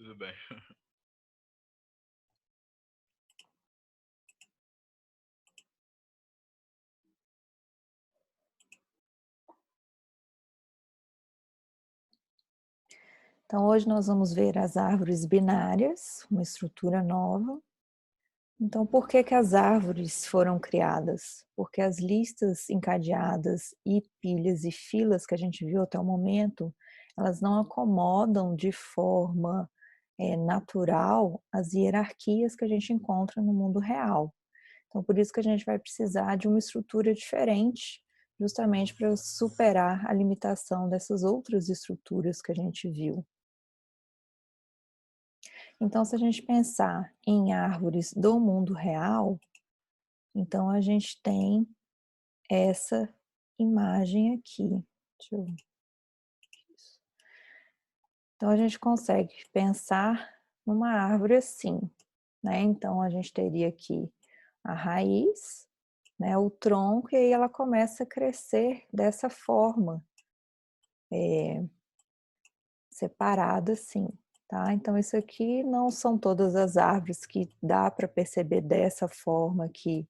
Tudo bem. Então, hoje nós vamos ver as árvores binárias, uma estrutura nova. Então, por que que as árvores foram criadas? Porque as listas encadeadas e pilhas e filas que a gente viu até o momento, elas não acomodam de forma natural as hierarquias que a gente encontra no mundo real. Então, por isso que a gente vai precisar de uma estrutura diferente, justamente para superar a limitação dessas outras estruturas que a gente viu. Então, se a gente pensar em árvores do mundo real, então a gente tem essa imagem aqui. Deixa eu ver isso. Então, a gente consegue pensar numa árvore assim, né? Então, a gente teria aqui a raiz, né? O tronco, e aí ela começa a crescer dessa forma, separada assim, tá? Então, isso aqui não são todas as árvores que dá para perceber dessa forma aqui,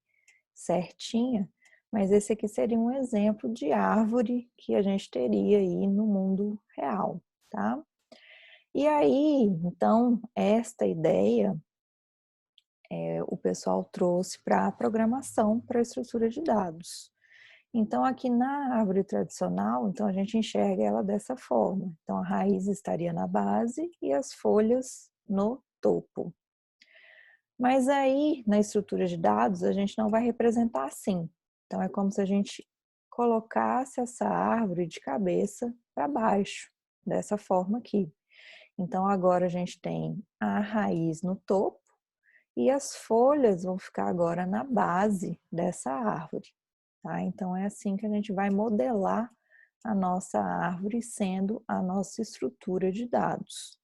certinha, mas esse aqui seria um exemplo de árvore que a gente teria aí no mundo real, tá? E aí, então, esta ideia o pessoal trouxe para a programação, para a estrutura de dados. Então, aqui na árvore tradicional, então a gente enxerga ela dessa forma. Então, a raiz estaria na base e as folhas no topo. Mas aí, na estrutura de dados, a gente não vai representar assim. Então, é como se a gente colocasse essa árvore de cabeça para baixo, dessa forma aqui. Então, agora a gente tem a raiz no topo e as folhas vão ficar agora na base dessa árvore, tá? Então, é assim que a gente vai modelar a nossa árvore sendo a nossa estrutura de dados.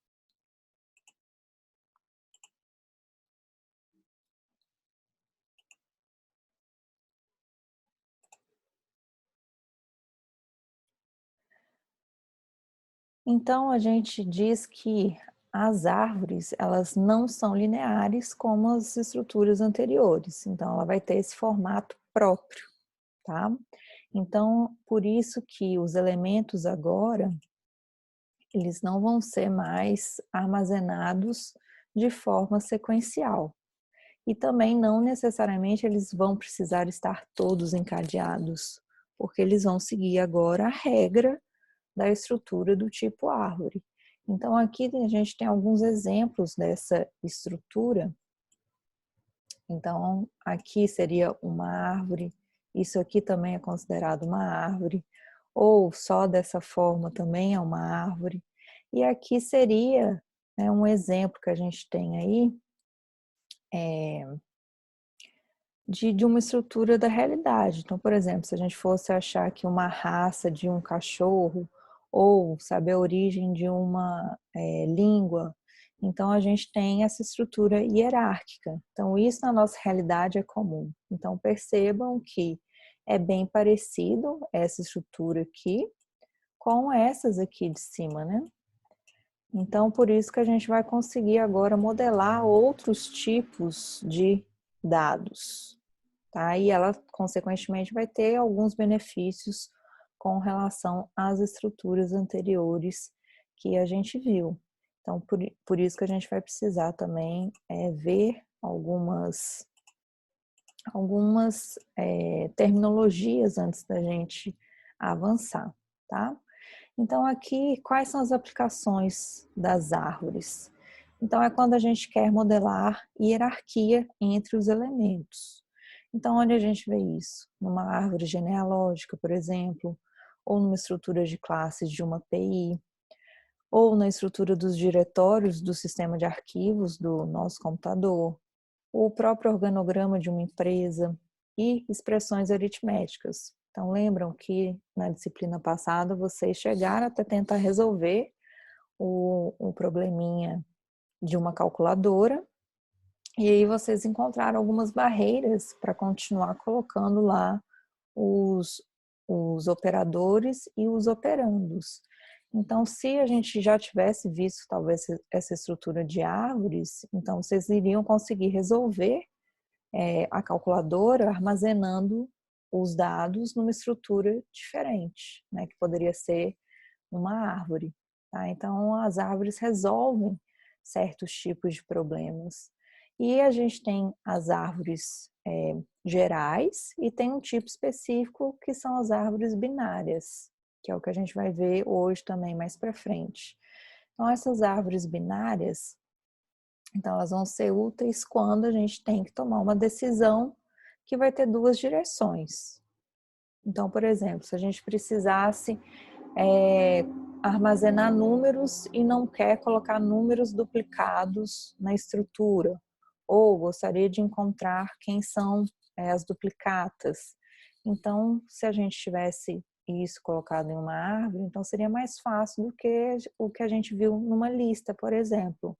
Então, a gente diz que as árvores, elas não são lineares como as estruturas anteriores, então ela vai ter esse formato próprio, tá? Então, por isso que os elementos agora, eles não vão ser mais armazenados de forma sequencial. E também não necessariamente eles vão precisar estar todos encadeados, porque eles vão seguir agora a regra da estrutura do tipo árvore. Então, aqui a gente tem alguns exemplos dessa estrutura. Então, aqui seria uma árvore, isso aqui também é considerado uma árvore, ou só dessa forma também é uma árvore. E aqui seria, né, um exemplo que a gente tem aí, de uma estrutura da realidade. Então, por exemplo, se a gente fosse achar que uma raça de um cachorro, ou saber a origem de uma língua, então a gente tem essa estrutura hierárquica. Então, isso na nossa realidade é comum. Então, percebam que é bem parecido essa estrutura aqui com essas aqui de cima, né? Então, por isso que a gente vai conseguir agora modelar outros tipos de dados, tá? E ela, consequentemente, vai ter alguns benefícios com relação às estruturas anteriores que a gente viu. Então, por isso que a gente vai precisar também ver algumas terminologias antes da gente avançar, tá? Então, aqui, quais são as aplicações das árvores? Então, é quando a gente quer modelar hierarquia entre os elementos. Então, onde a gente vê isso? Numa árvore genealógica, por exemplo, ou numa estrutura de classes de uma API, ou na estrutura dos diretórios do sistema de arquivos do nosso computador, ou o próprio organograma de uma empresa e expressões aritméticas. Então, lembram que na disciplina passada vocês chegaram até tentar resolver o probleminha de uma calculadora, e aí vocês encontraram algumas barreiras para continuar colocando lá os, os operadores e os operandos. Então, se a gente já tivesse visto talvez essa estrutura de árvores, então vocês iriam conseguir resolver a calculadora armazenando os dados numa estrutura diferente, né, que poderia ser uma árvore. Tá? Então, as árvores resolvem certos tipos de problemas. E a gente tem as árvores gerais e tem um tipo específico que são as árvores binárias, que é o que a gente vai ver hoje também mais para frente. Então, essas árvores binárias, então elas vão ser úteis quando a gente tem que tomar uma decisão que vai ter duas direções. Então, por exemplo, se a gente precisasse armazenar números e não quer colocar números duplicados na estrutura, ou gostaria de encontrar quem são as duplicatas. Então, se a gente tivesse isso colocado em uma árvore, então seria mais fácil do que o que a gente viu numa lista, por exemplo.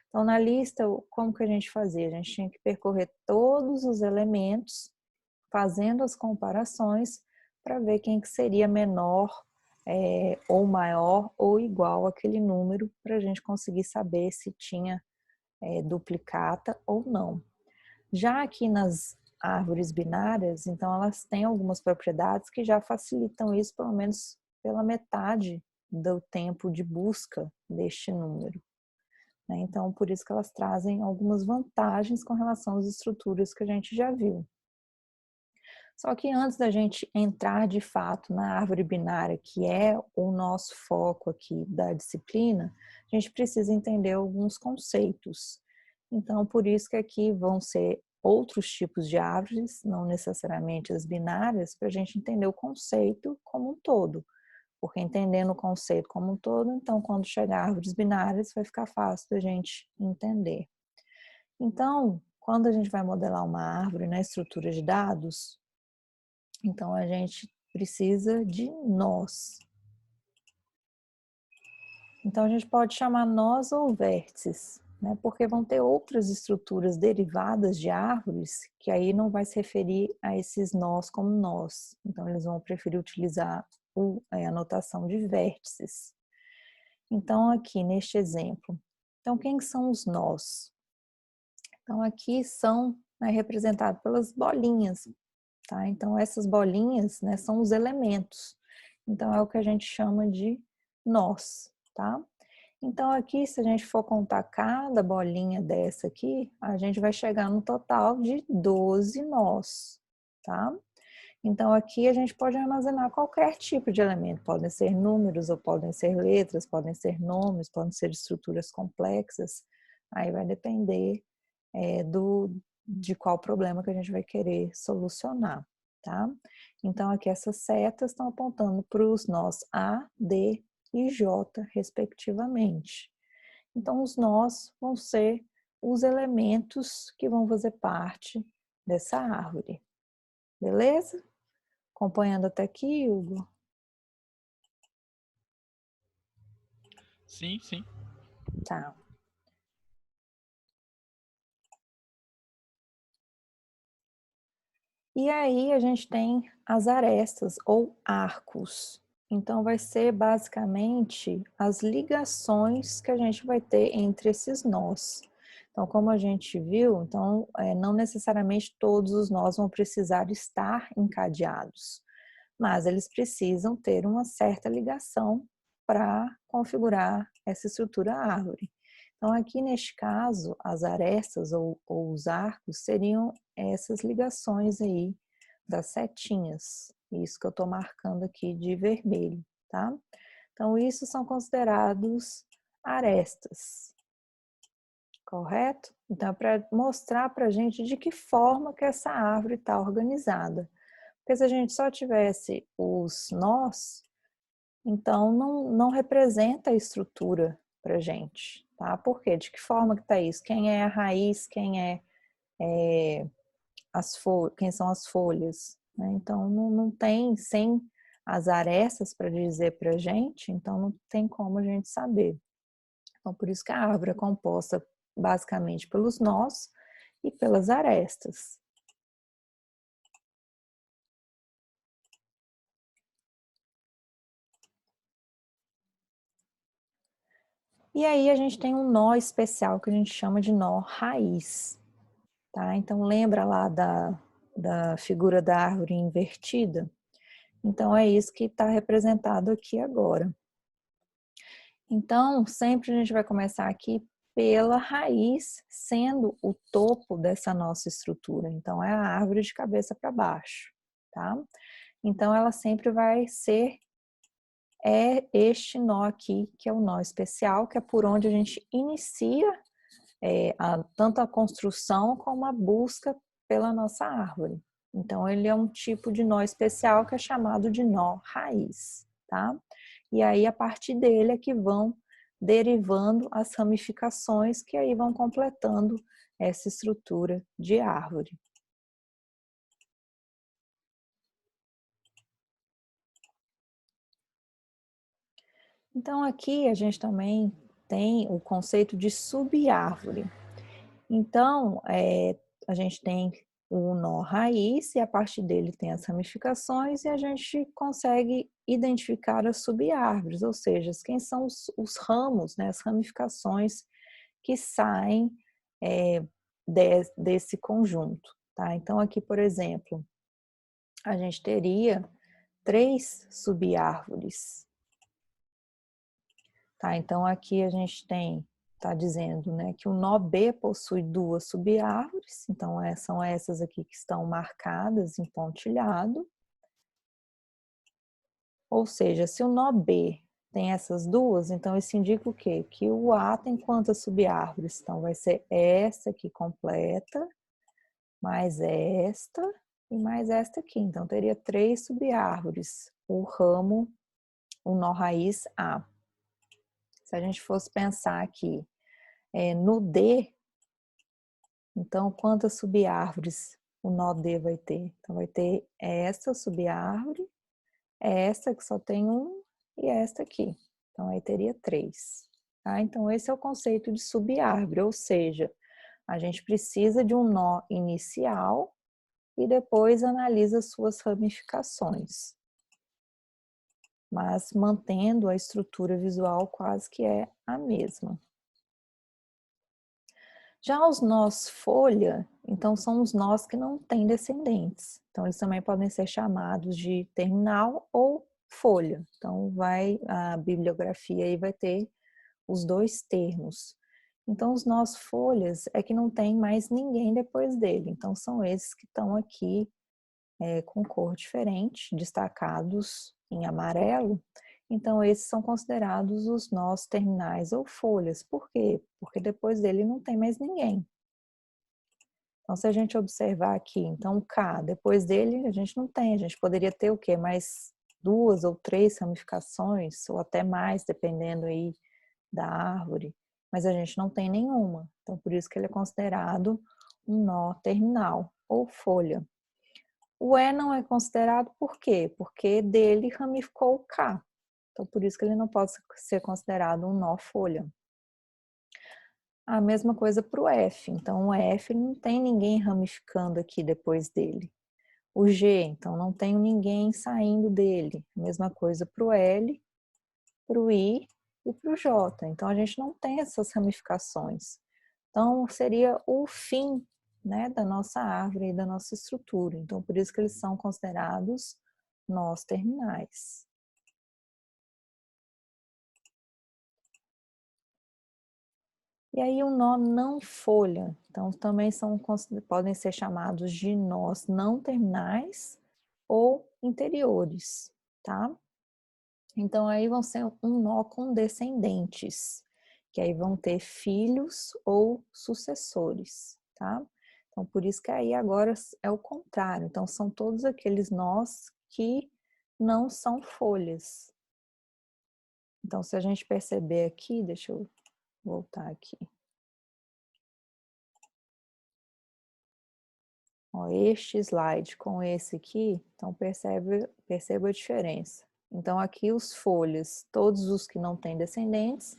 Então, na lista, como que a gente fazia? A gente tinha que percorrer todos os elementos, fazendo as comparações para ver quem que seria menor ou maior ou igual àquele número para a gente conseguir saber se tinha duplicata ou não. Já aqui nas árvores binárias, então elas têm algumas propriedades que já facilitam isso, pelo menos pela metade do tempo de busca deste número. Então, por isso que elas trazem algumas vantagens com relação às estruturas que a gente já viu. Só que antes da gente entrar de fato na árvore binária, que é o nosso foco aqui da disciplina, a gente precisa entender alguns conceitos. Então, por isso que aqui vão ser outros tipos de árvores, não necessariamente as binárias, para a gente entender o conceito como um todo. Porque entendendo o conceito como um todo, então quando chegar árvores binárias vai ficar fácil da gente entender. Então, quando a gente vai modelar uma árvore na estrutura de dados, então a gente precisa de nós. Então a gente pode chamar nós ou vértices, né? Porque vão ter outras estruturas derivadas de árvores que aí não vai se referir a esses nós como nós. Então eles vão preferir utilizar a notação de vértices. Então aqui neste exemplo, então quem são os nós? Então aqui são representados pelas bolinhas, tá? Então essas bolinhas, né, são os elementos. Então é o que a gente chama de nós, tá? Então aqui, se a gente for contar cada bolinha dessa aqui, a gente vai chegar no total de 12 nós, tá? Então aqui a gente pode armazenar qualquer tipo de elemento, podem ser números ou podem ser letras, podem ser nomes, podem ser estruturas complexas, aí vai depender de qual problema que a gente vai querer solucionar, tá? Então aqui essas setas estão apontando para os nós A, D e J, respectivamente. Então os nós vão ser os elementos que vão fazer parte dessa árvore, beleza? Acompanhando até aqui, Hugo? Sim, sim. Tá. E aí a gente tem as arestas ou arcos. Então vai ser basicamente as ligações que a gente vai ter entre esses nós. Então, como a gente viu, então não necessariamente todos os nós vão precisar estar encadeados, mas eles precisam ter uma certa ligação para configurar essa estrutura árvore. Então, aqui neste caso, as arestas ou os arcos seriam essas ligações aí das setinhas. Isso que eu estou marcando aqui de vermelho, tá? Então, isso são considerados arestas, correto? Então, é para mostrar para a gente de que forma que essa árvore está organizada. Porque se a gente só tivesse os nós, então não representa a estrutura para a gente, tá? Por quê? De que forma que está isso? Quem é a raiz? Quem são as folhas? Né? Então não tem, sem as arestas para dizer para a gente, então não tem como a gente saber. Então por isso que a árvore é composta basicamente pelos nós e pelas arestas. E aí a gente tem um nó especial que a gente chama de nó raiz, tá? Então lembra lá da figura da árvore invertida? Então é isso que está representado aqui agora. Então sempre a gente vai começar aqui pela raiz, sendo o topo dessa nossa estrutura. Então é a árvore de cabeça para baixo, tá? Então ela sempre vai ser este nó aqui, que é o nó especial, que é por onde a gente inicia tanto a construção como a busca pela nossa árvore. Então, ele é um tipo de nó especial que é chamado de nó raiz, tá? E aí, a partir dele é que vão derivando as ramificações que aí vão completando essa estrutura de árvore. Então, aqui a gente também tem o conceito de subárvore. Então, a gente tem o nó raiz e a partir dele tem as ramificações e a gente consegue identificar as subárvores, ou seja, quem são os ramos, né, as ramificações que saem desse conjunto, tá? Então, aqui, por exemplo, a gente teria 3 subárvores, tá? Então, aqui a gente tem está dizendo, né, que o nó B possui 2 subárvores, então são essas aqui que estão marcadas em pontilhado. Ou seja, se o nó B tem essas duas, então isso indica o quê? Que o A tem quantas subárvores? Então vai ser essa aqui completa, mais esta e mais esta aqui. Então teria 3 subárvores, o ramo, o nó raiz A. Se a gente fosse pensar aqui no D, então, quantas subárvores o nó D vai ter? Então, vai ter essa subárvore, essa que só tem um e esta aqui. Então, aí teria 3. Tá? Então, esse é o conceito de subárvore, ou seja, a gente precisa de um nó inicial e depois analisa suas ramificações, mas mantendo a estrutura visual quase que é a mesma. Já os nós folha, então são os nós que não têm descendentes. Então eles também podem ser chamados de terminal ou folha. Então a bibliografia aí vai ter os 2 termos. Então os nós folhas é que não tem mais ninguém depois dele. Então são esses que estão aqui com cor diferente, destacados em amarelo. Então, esses são considerados os nós terminais ou folhas. Por quê? Porque depois dele não tem mais ninguém. Então, se a gente observar aqui, então o K, depois dele a gente não tem, a gente poderia ter o quê? Mais 2 ou 3 ramificações, ou até mais, dependendo aí da árvore, mas a gente não tem nenhuma. Então, por isso que ele é considerado um nó terminal ou folha. O E não é considerado por quê? Porque dele ramificou o K. Então, por isso que ele não pode ser considerado um nó folha. A mesma coisa para o F. Então, o F não tem ninguém ramificando aqui depois dele. O G, então, não tem ninguém saindo dele. A mesma coisa para o L, para o I e para o J. Então, a gente não tem essas ramificações. Então, seria o fim, né, da nossa árvore e da nossa estrutura. Então, por isso que eles são considerados nós terminais. E aí o nó não folha, então também podem ser chamados de nós não terminais ou interiores, tá? Então aí vão ser um nó com descendentes, que aí vão ter filhos ou sucessores, tá? Então por isso que aí agora é o contrário, então são todos aqueles nós que não são folhas. Então se a gente perceber aqui, deixa eu voltar aqui. Ó, este slide com esse aqui, então perceba a diferença. Então aqui os folhas, todos os que não têm descendentes,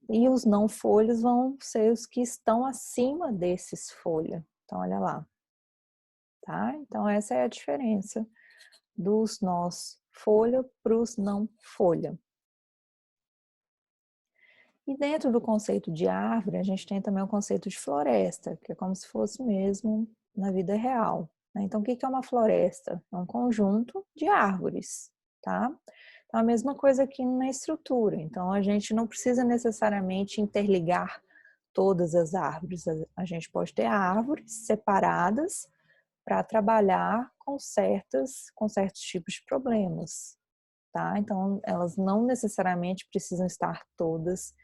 e os não folhas vão ser os que estão acima desses folha. Então olha lá, tá? Então essa é a diferença dos nós folha para os não folha. E dentro do conceito de árvore, a gente tem também o conceito de floresta, que é como se fosse mesmo na vida real, né? Então, o que é uma floresta? É um conjunto de árvores, tá? Então, a mesma coisa aqui na estrutura. Então, a gente não precisa necessariamente interligar todas as árvores. A gente pode ter árvores separadas para trabalhar com certos tipos de problemas, tá? Então, elas não necessariamente precisam estar todas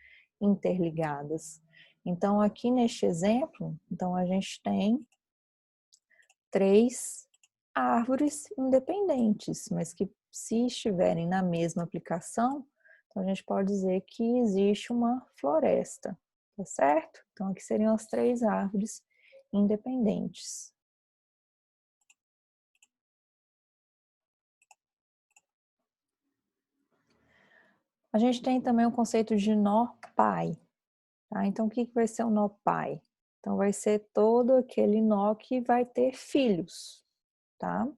interligadas. Então, aqui neste exemplo, então a gente tem 3 árvores independentes, mas que se estiverem na mesma aplicação, então a gente pode dizer que existe uma floresta, tá certo? Então, aqui seriam as 3 árvores independentes. A gente tem também o conceito de nó-pai, tá? Então, o que vai ser o nó-pai? Então, vai ser todo aquele nó que vai ter filhos, tá?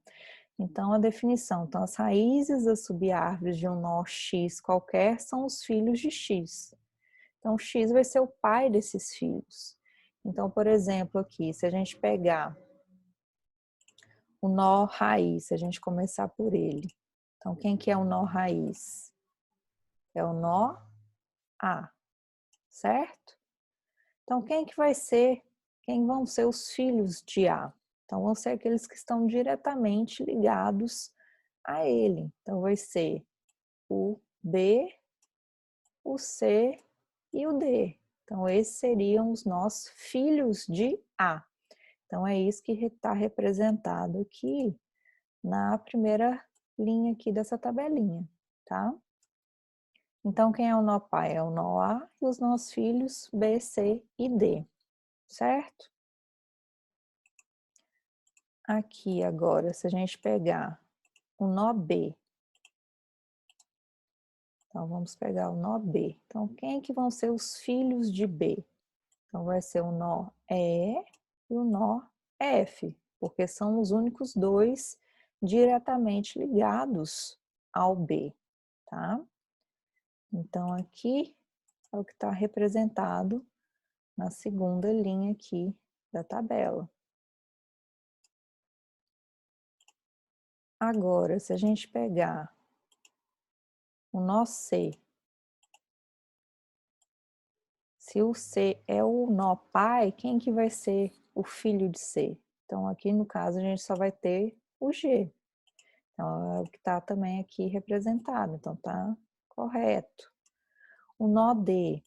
Então, a definição. Então, as raízes das subárvores de um nó X qualquer são os filhos de X. Então, X vai ser o pai desses filhos. Então, por exemplo, aqui, se a gente pegar o nó raiz, se a gente começar por ele. Então, quem que é o nó raiz? É o nó A, certo? Então, quem vão ser os filhos de A? Então, vão ser aqueles que estão diretamente ligados a ele. Então, vai ser o B, o C e o D. Então, esses seriam os nossos filhos de A. Então, é isso que está representado aqui na primeira linha aqui dessa tabelinha, tá? Então, quem é o nó pai? É o nó A e os nossos filhos B, C e D, certo? Aqui agora, se a gente pegar o nó B, então vamos pegar o nó B. Então, quem que vão ser os filhos de B? Então, vai ser o nó E e o nó F, porque são os únicos dois diretamente ligados ao B, tá? Então, aqui é o que está representado na segunda linha aqui da tabela. Agora, se a gente pegar o nó C, se o C é o nó pai, quem que vai ser o filho de C? Então, aqui no caso, a gente só vai ter o G. Então, é o que está também aqui representado. Então, tá correto. O nó D.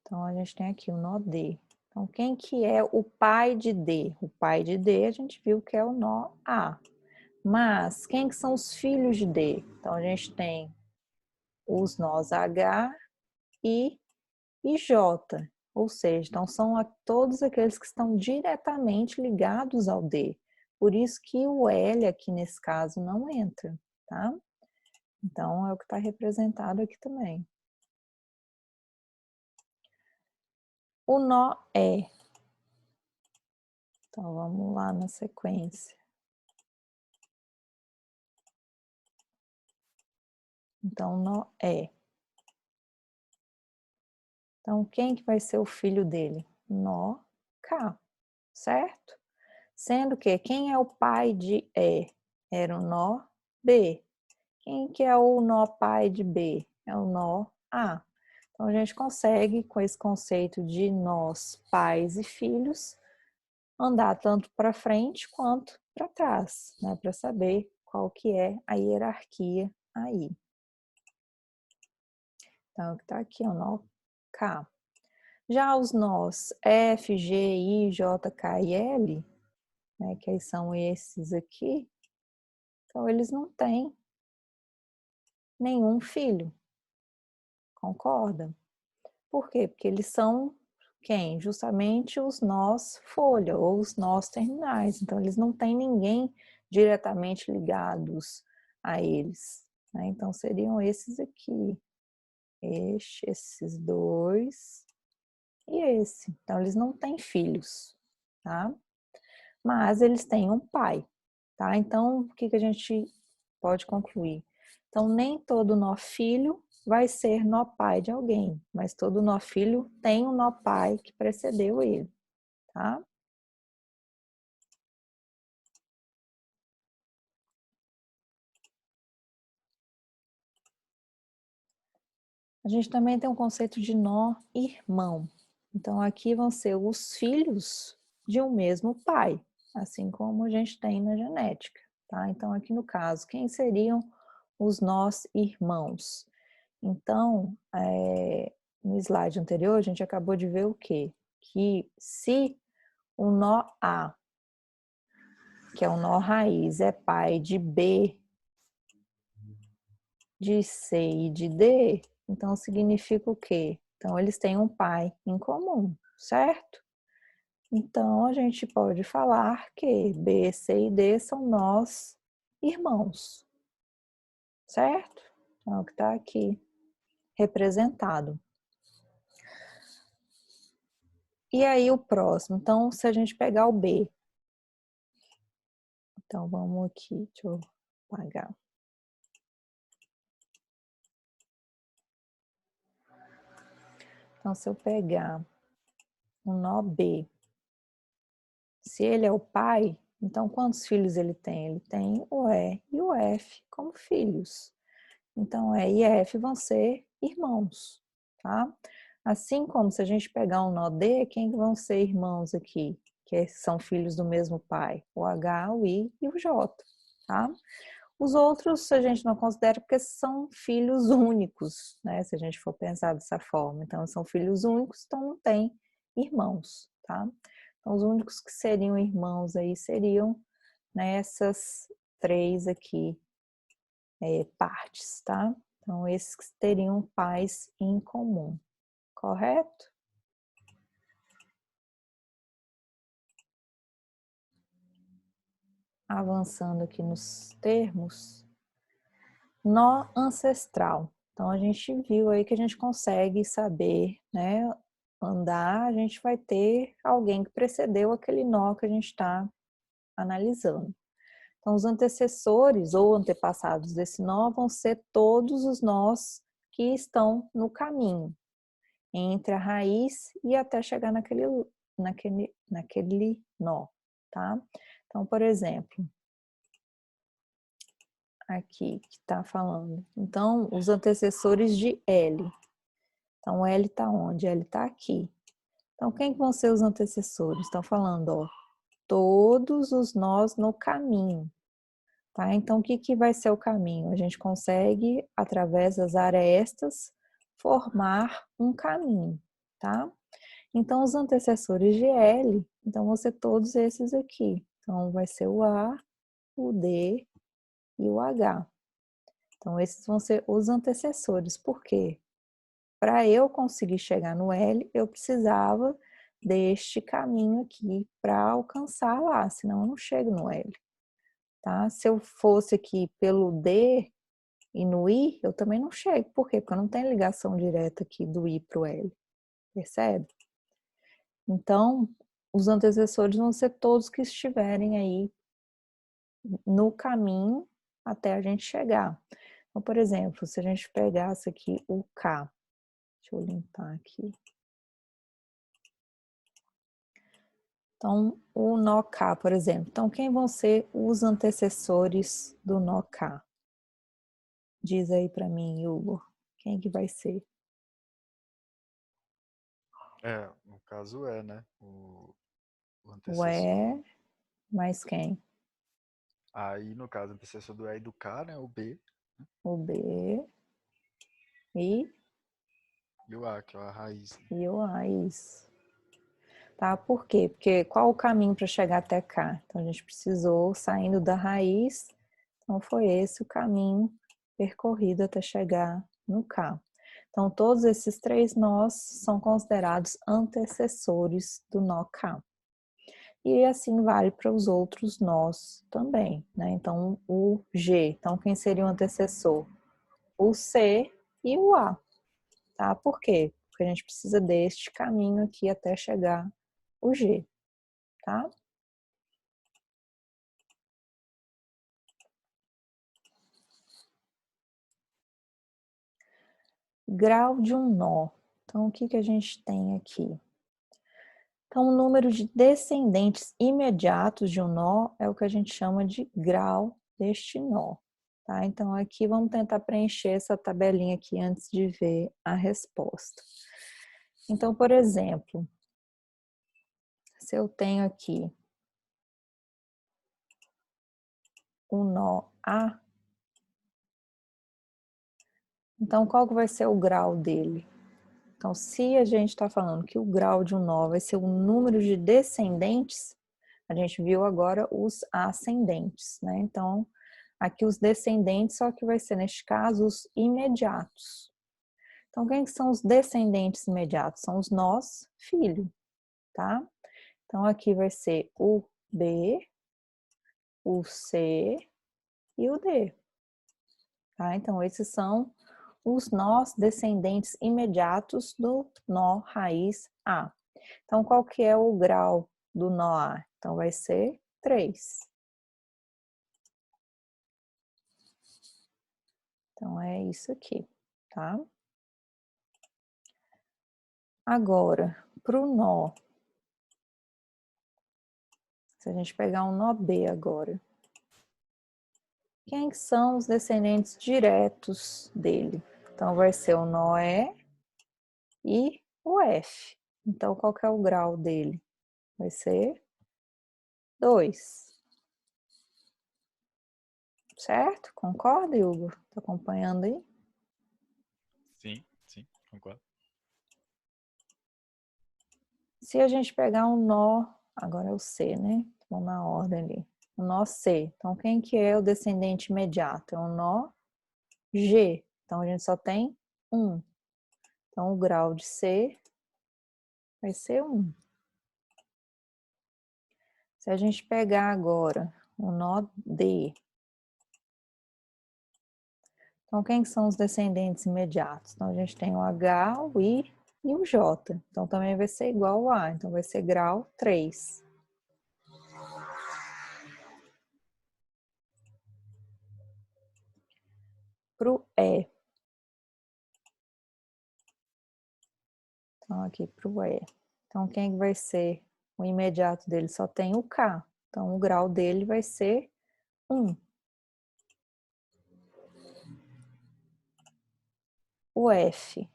Então, a gente tem aqui o nó D. Então, quem que é o pai de D? O pai de D, a gente viu que é o nó A. Mas, quem que são os filhos de D? Então, a gente tem os nós H, I e J. Ou seja, então são todos aqueles que estão diretamente ligados ao D. Por isso que o L aqui nesse caso não entra, tá? Então é o que está representado aqui também. O nó E. Então vamos lá na sequência. Então nó E. Então quem que vai ser o filho dele? Nó K, certo? Sendo que quem é o pai de E? Era o nó B. Quem que é o nó pai de B? É o nó A. Então, a gente consegue, com esse conceito de nós, pais e filhos, andar tanto para frente quanto para trás, né? Para saber qual que é a hierarquia aí. Então, o que está aqui é o nó K. Já os nós F, G, I, J, K e L, né, que aí são esses aqui, então eles não têm nenhum filho, concorda? Por quê? Porque eles são quem? Justamente os nós folha ou os nós terminais. Então, eles não têm ninguém diretamente ligados a eles, né? Então, seriam esses aqui. Esses dois e esse. Então, eles não têm filhos, tá? Mas eles têm um pai, tá? Então, o que a gente pode concluir. Então, nem todo nó filho vai ser nó pai de alguém, mas todo nó filho tem um nó pai que precedeu ele, tá? A gente também tem um conceito de nó irmão. Então, aqui vão ser os filhos de um mesmo pai, assim como a gente tem na genética, tá? Então, aqui no caso, quem seriam os nós irmãos? Então, no slide anterior, a gente acabou de ver o quê? Que se o nó A, que é o nó raiz, é pai de B, de C e de D, então significa o quê? Então, eles têm um pai em comum, certo? Então, a gente pode falar que B, C e D são nós irmãos, certo? Então, é o que está aqui representado. E aí, o próximo. Então, se a gente pegar o B. Então, vamos aqui, deixa eu apagar. Então, se eu pegar um nó B, se ele é o pai, então quantos filhos ele tem? Ele tem o E e o F como filhos. Então, E e F vão ser irmãos, tá? Assim como se a gente pegar um nó D, quem vão ser irmãos aqui? Que são filhos do mesmo pai? O H, o I e o J, tá? Os outros a gente não considera porque são filhos únicos, né? Se a gente for pensar dessa forma. Então, são filhos únicos, então não tem irmãos, tá? Então, os únicos que seriam irmãos aí seriam, né, essas três aqui partes, tá? Então, esses que teriam pais em comum, correto? Avançando aqui nos termos, nó ancestral. Então, a gente viu aí que a gente consegue saber, né, andar, a gente vai ter alguém que precedeu aquele nó que a gente está analisando. Então, os antecessores ou antepassados desse nó vão ser todos os nós que estão no caminho, entre a raiz e até chegar naquele nó, tá? Então, por exemplo, aqui que está falando. Então, os antecessores de L. Então, L está onde? L está aqui. Então, quem vão ser os antecessores? Estão falando, ó, todos os nós no caminho. Tá? Então, o que vai ser o caminho? A gente consegue, através das arestas, formar um caminho, tá? Então, os antecessores de L, então vão ser todos esses aqui. Então, vai ser o A, o D e o H. Então, esses vão ser os antecessores. Por quê? Para eu conseguir chegar no L, eu precisava deste caminho aqui para alcançar lá, senão eu não chego no L. Tá? Se eu fosse aqui pelo D e no I, eu também não chego. Por quê? Porque eu não tenho ligação direta aqui do I para o L. Percebe? Então, os antecessores vão ser todos que estiverem aí no caminho até a gente chegar. Então, por exemplo, se a gente pegasse aqui o K, deixa eu limpar aqui. Então, o nó K, por exemplo. Então, quem vão ser os antecessores do nó K? Diz aí para mim, Hugo. Quem que vai ser? No caso né? O O antecessor. E, mais quem? Aí, no caso, o antecessor do E e do K, né? O B, né? O B e, E o A, que é a raiz. Né? e o A, isso. Tá? Por quê? Porque qual o caminho para chegar até cá? Então, a gente precisou, saindo da raiz, então foi esse o caminho percorrido até chegar no K. Então, todos esses três nós são considerados antecessores do nó K. E assim vale para os outros nós também, né? Então, o G. Então, quem seria o antecessor? O C e o A, tá? Por quê? Porque a gente precisa deste caminho aqui até chegar o G, tá? grau de um nó. Então, o que a gente tem aqui? Então, o número de descendentes imediatos de um nó é o que a gente chama de grau deste nó. Tá? Então, aqui vamos tentar preencher essa tabelinha aqui antes de ver a resposta. Então, por exemplo, se eu tenho aqui o nó A, então qual que vai ser o grau dele? Então, se a gente está falando que o grau de um nó vai ser o número de descendentes, a gente viu agora os ascendentes, né? Então, aqui os descendentes, só que vai ser, neste caso, os imediatos. Então, quem que são os descendentes imediatos? São os nós, filho, tá? Então, aqui vai ser o B, o C e o D, tá? Então, esses são os nós descendentes imediatos do nó raiz A. Então, qual que é o grau do nó A? Então, vai ser 3. Então, é isso aqui, tá? Agora, para o nó, se a gente pegar um nó B agora, quem são os descendentes diretos dele? Então, vai ser o nó E e o F. Então, qual que é o grau dele? Vai ser 2. Certo? Concorda, Hugo? Tá acompanhando aí? Sim, sim, concordo. Se a gente pegar um nó, agora é o C, né? Vamos na ordem ali. O nó C. Então, quem que é o descendente imediato? É o nó G. Então, a gente só tem 1. Então, o grau de C vai ser 1. Se a gente pegar agora o nó D, então quem são os descendentes imediatos? Então a gente tem o H, o I e o J. Então também vai ser igual ao A, então vai ser grau 3. Para o E. Então aqui para o E. Então quem vai ser o imediato dele? Só tem o K. Então o grau dele vai ser 1. O F.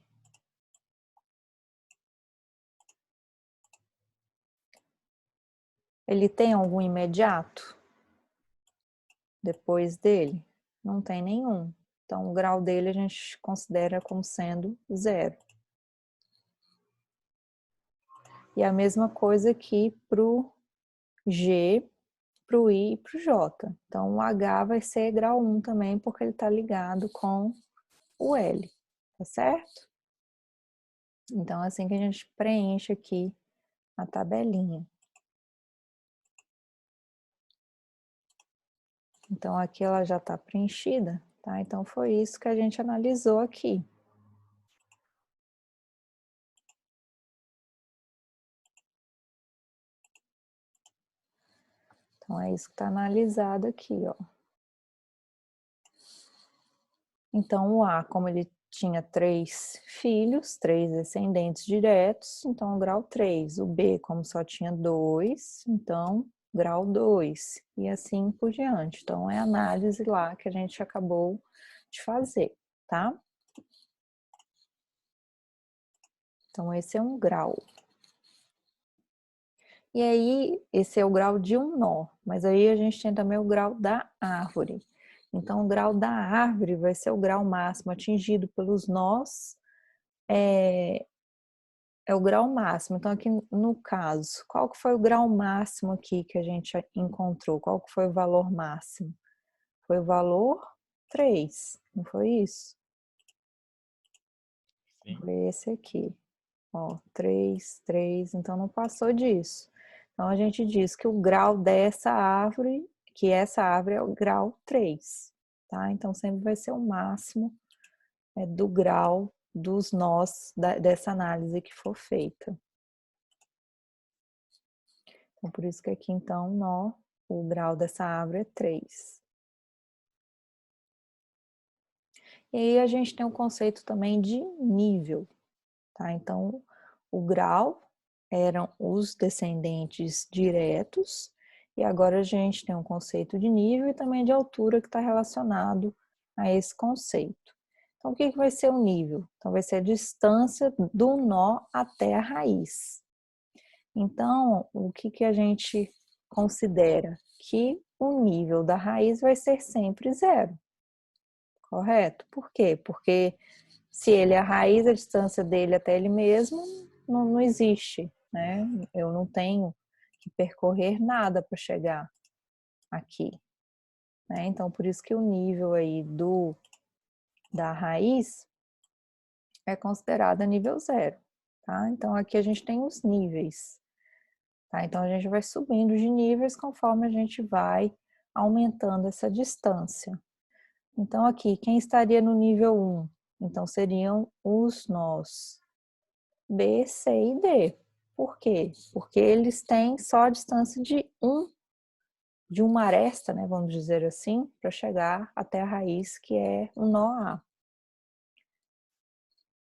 Ele tem algum imediato depois dele? Não tem nenhum. Então, o grau dele a gente considera como sendo 0. E a mesma coisa aqui para o G, para o I e para o J. Então, o H vai ser grau 1 também, porque ele está ligado com o L, tá certo? Então, assim que a gente preenche aqui a tabelinha. Então, aqui ela já está preenchida, tá? Então, foi isso que a gente analisou aqui. Então, é isso que está analisado aqui, ó. Então, o A, como ele tinha 3 filhos, 3 descendentes diretos, então grau 3. O B, como só tinha 2, então grau 2. E assim por diante. Então, é a análise lá que a gente acabou de fazer, tá? Então, esse é um grau. E aí, esse é o grau de um nó, mas aí a gente tem também o grau da árvore. Então, o grau da árvore vai ser o grau máximo atingido pelos nós, é o grau máximo. Então, aqui no caso, qual que foi o grau máximo aqui que a gente encontrou? Qual que foi o valor máximo? Foi o valor 3, não foi isso? Sim. Foi esse aqui. Ó, 3, 3, então não passou disso. Então, a gente diz que o grau dessa árvore, que essa árvore é o grau 3, tá? Então, sempre vai ser o máximo do grau dos nós dessa análise que for feita. Então, por isso que aqui, então, o grau dessa árvore é 3. E aí a gente tem o conceito também de nível, tá? Então, o grau eram os descendentes diretos, e agora a gente tem um conceito de nível e também de altura que está relacionado a esse conceito. Então, o que vai ser o nível? Então, vai ser a distância do nó até a raiz. Então, o que a gente considera? Que o nível da raiz vai ser sempre zero, correto? Por quê? Porque se ele é a raiz, a distância dele até ele mesmo não existe, né? Eu não tenho que percorrer nada para chegar aqui, né? Então, por isso que o nível aí da raiz é considerado nível zero, tá? Então, aqui a gente tem os níveis, tá? Então, a gente vai subindo de níveis conforme a gente vai aumentando essa distância. Então, aqui, quem estaria no nível 1? Então, seriam os nós B, C e D. Por quê? Porque eles têm só a distância de uma aresta, né, vamos dizer assim, para chegar até a raiz, que é o nó A.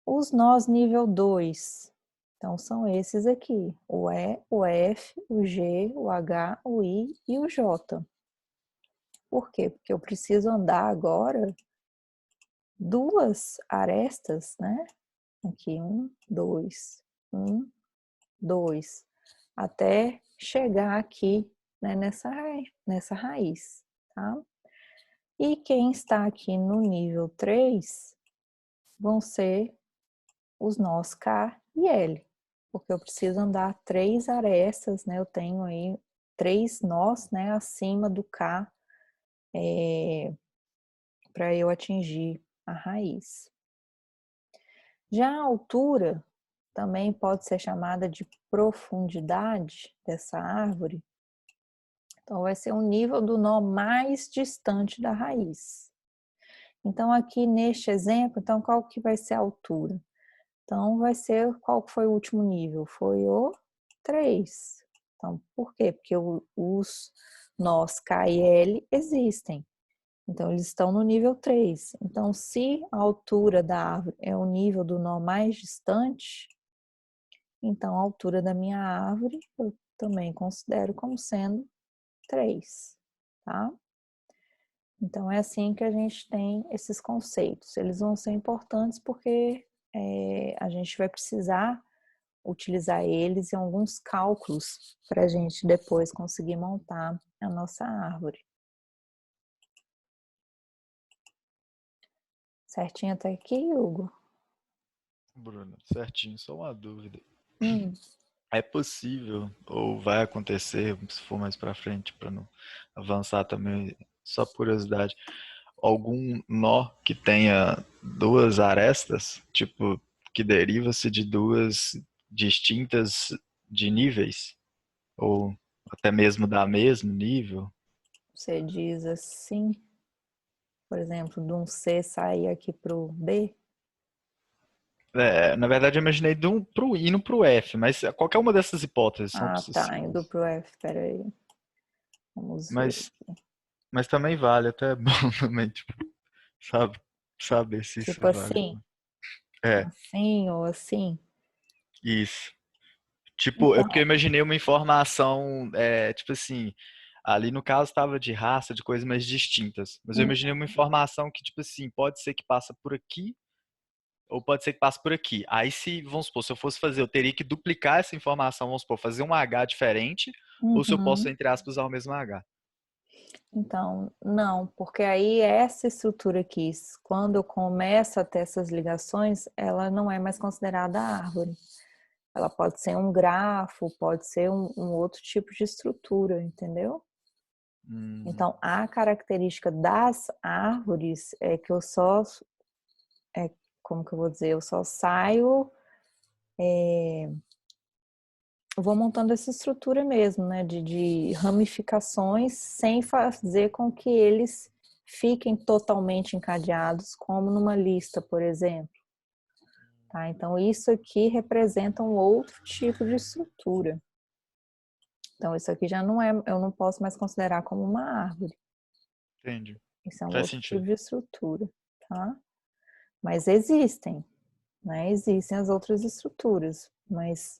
Os nós nível 2, então são esses aqui, o E, o F, o G, o H, o I e o J. Por quê? Porque eu preciso andar agora duas arestas, né? Aqui, um, dois, até chegar aqui, né, nessa raiz, tá? E quem está aqui no nível 3 vão ser os nós K e L, porque eu preciso andar 3 arestas, né? Eu tenho aí 3 nós, né, acima do K, para eu atingir a raiz. Já a altura também pode ser chamada de profundidade dessa árvore. Então, vai ser o nível do nó mais distante da raiz. Então, aqui neste exemplo, então, qual que vai ser a altura? Então, vai ser, qual foi o último nível? Foi o 3. Então, por quê? Porque os nós K e L existem. Então, eles estão no nível 3. Então, se a altura da árvore é o nível do nó mais distante, então a altura da minha árvore eu também considero como sendo 3, tá? Então, é assim que a gente tem esses conceitos. Eles vão ser importantes porque a gente vai precisar utilizar eles em alguns cálculos para a gente depois conseguir montar a nossa árvore. Certinho até aqui, Hugo? Bruno, certinho, só uma dúvida. Hum, É possível, ou vai acontecer, se for mais pra frente, para não avançar também, só curiosidade, algum nó que tenha duas arestas, tipo, que deriva-se de duas distintas de níveis, ou até mesmo da mesmo nível? você diz assim, por exemplo, de um C sair aqui para o B. É, na verdade, eu imaginei indo pro F, mas qualquer uma dessas hipóteses são Ah, tá, indo possíveis. para o F, peraí. Vamos ver. Mas, mas também vale, até é bom também, tipo, sabe, saber se isso Tipo vale. assim, É, assim ou assim. isso. Tipo, é porque eu Então, imaginei uma informação, tipo assim, ali no caso estava de raça, de coisas mais distintas. Mas eu hum, imaginei uma informação que, tipo assim, pode ser que passa por aqui, ou pode ser que passe por aqui. Aí se, vamos supor, se eu fosse fazer, eu teria que duplicar essa informação, vamos supor, fazer um H diferente, ou se eu posso, uhum. entre aspas, usar o mesmo H. Então, não, porque aí essa estrutura aqui, quando eu começo a ter essas ligações, ela não é mais considerada árvore. Ela pode ser um grafo, pode ser um outro tipo de estrutura, entendeu? Hum, Então, a característica das árvores é que eu só, é, como que eu vou dizer, eu só saio, eu vou montando essa estrutura mesmo, né, de ramificações, sem fazer com que eles fiquem totalmente encadeados, como numa lista, por exemplo. Tá? Então, isso aqui representa um outro tipo de estrutura. Então, isso aqui já não é, eu não posso mais considerar como uma árvore. entendi. Isso é um Faz outro tipo sentido. de estrutura, tá? Mas existem, né? Existem as outras estruturas, mas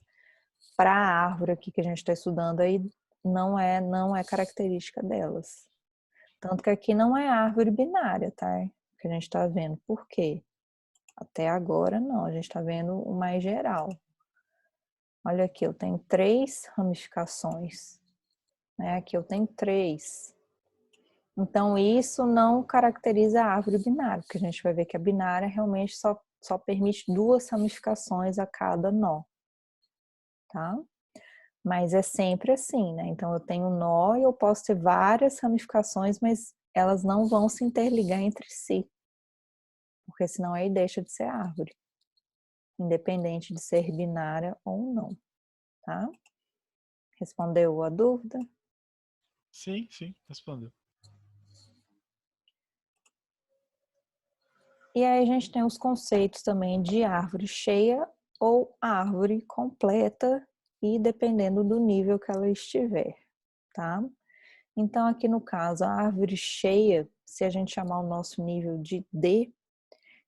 para a árvore aqui que a gente está estudando aí, não é característica delas. Tanto que aqui não é árvore binária, tá? Que a gente está vendo. Por quê? Até agora não, a gente está vendo o mais geral. Olha aqui, eu tenho 3 ramificações, né? Aqui eu tenho 3. Então, isso não caracteriza a árvore binária, porque a gente vai ver que a binária realmente só permite 2 ramificações a cada nó, tá? Mas é sempre assim, né? Então, eu tenho um nó e eu posso ter várias ramificações, mas elas não vão se interligar entre si, porque senão aí deixa de ser árvore, independente de ser binária ou não, tá? Respondeu a dúvida? Sim, sim, respondeu. E aí a gente tem os conceitos também de árvore cheia ou árvore completa, e dependendo do nível que ela estiver, tá? Então, aqui no caso, a árvore cheia, se a gente chamar o nosso nível de D,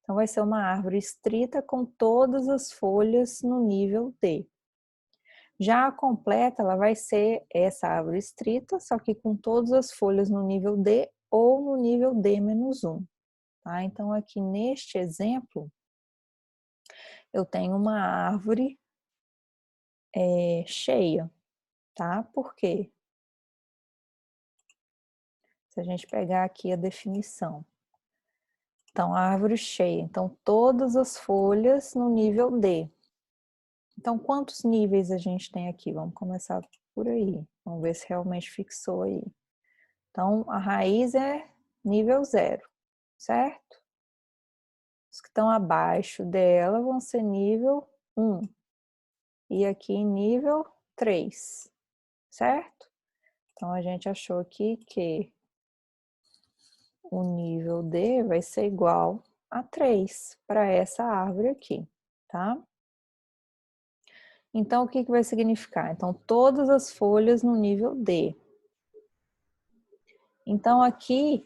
então vai ser uma árvore estrita com todas as folhas no nível D. Já a completa, ela vai ser essa árvore estrita, só que com todas as folhas no nível D ou no nível D-1. Tá? Então, aqui neste exemplo, eu tenho uma árvore cheia, tá? Por quê? Se a gente pegar aqui a definição. Então, a árvore cheia. Então, todas as folhas no nível D. Então, quantos níveis a gente tem aqui? Vamos começar por aí. Vamos ver se realmente fixou aí. Então, a raiz é nível 0, certo? Os que estão abaixo dela vão ser nível 1. E aqui nível 3, certo? Então, a gente achou aqui que o nível D vai ser igual a 3 para essa árvore aqui, tá? Então, o que vai significar? Então, todas as folhas no nível D. Então, aqui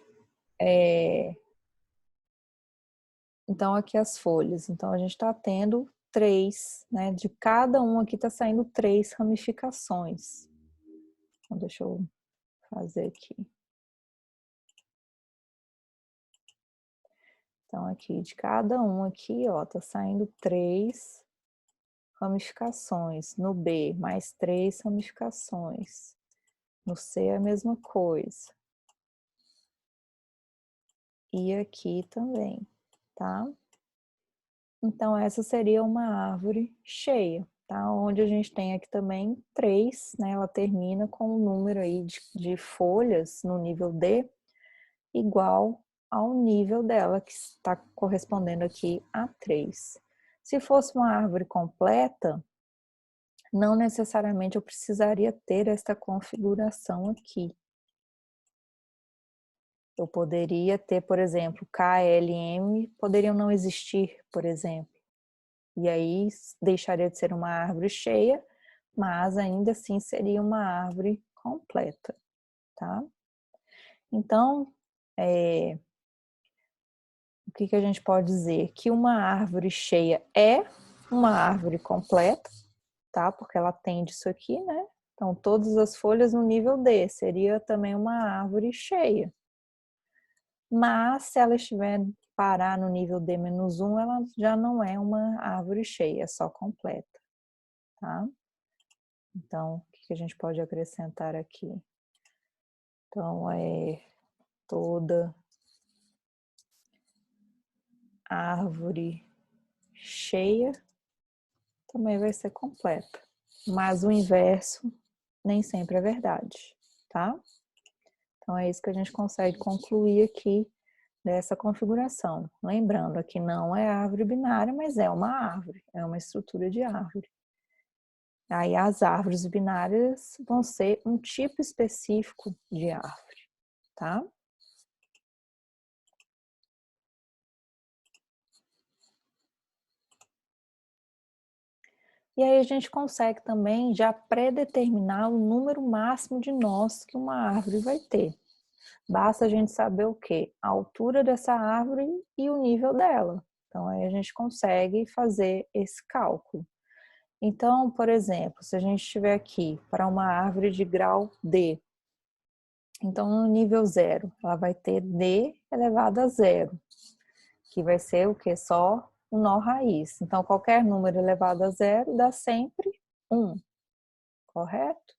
as folhas. Então, a gente está tendo 3, né? De cada um aqui está saindo 3 ramificações. Então, deixa eu fazer aqui. Então, aqui, de cada um aqui, ó, tá saindo 3 ramificações. No B, mais 3 ramificações. No C, a mesma coisa. E aqui também, tá? Então, essa seria uma árvore cheia, tá? Onde a gente tem aqui também 3, né? Ela termina com um número aí de folhas no nível D igual ao nível dela, que está correspondendo aqui a 3. Se fosse uma árvore completa, não necessariamente eu precisaria ter esta configuração aqui. Eu poderia ter, por exemplo, K, L, M, poderiam não existir, por exemplo. E aí deixaria de ser uma árvore cheia, mas ainda assim seria uma árvore completa, tá? Então, o que a gente pode dizer? Que uma árvore cheia é uma árvore completa, tá? Porque ela tem disso aqui, né? Então, todas as folhas no nível D seria também uma árvore cheia. Mas, se ela estiver parar no nível D-1, ela já não é uma árvore cheia, é só completa, tá? Então, o que a gente pode acrescentar aqui? Então, toda árvore cheia também vai ser completa. Mas o inverso nem sempre é verdade, tá? Então, é isso que a gente consegue concluir aqui dessa configuração. Lembrando, aqui não é árvore binária, mas é uma árvore, é uma estrutura de árvore. Aí as árvores binárias vão ser um tipo específico de árvore, tá? E aí a gente consegue também já predeterminar o número máximo de nós que uma árvore vai ter. Basta a gente saber o quê? A altura dessa árvore e o nível dela. Então, aí a gente consegue fazer esse cálculo. Então, por exemplo, se a gente estiver aqui para uma árvore de grau D, então no nível 0, ela vai ter D elevado a 0, que vai ser o que? Só o nó raiz. Então, qualquer número elevado a 0 dá sempre 1, correto?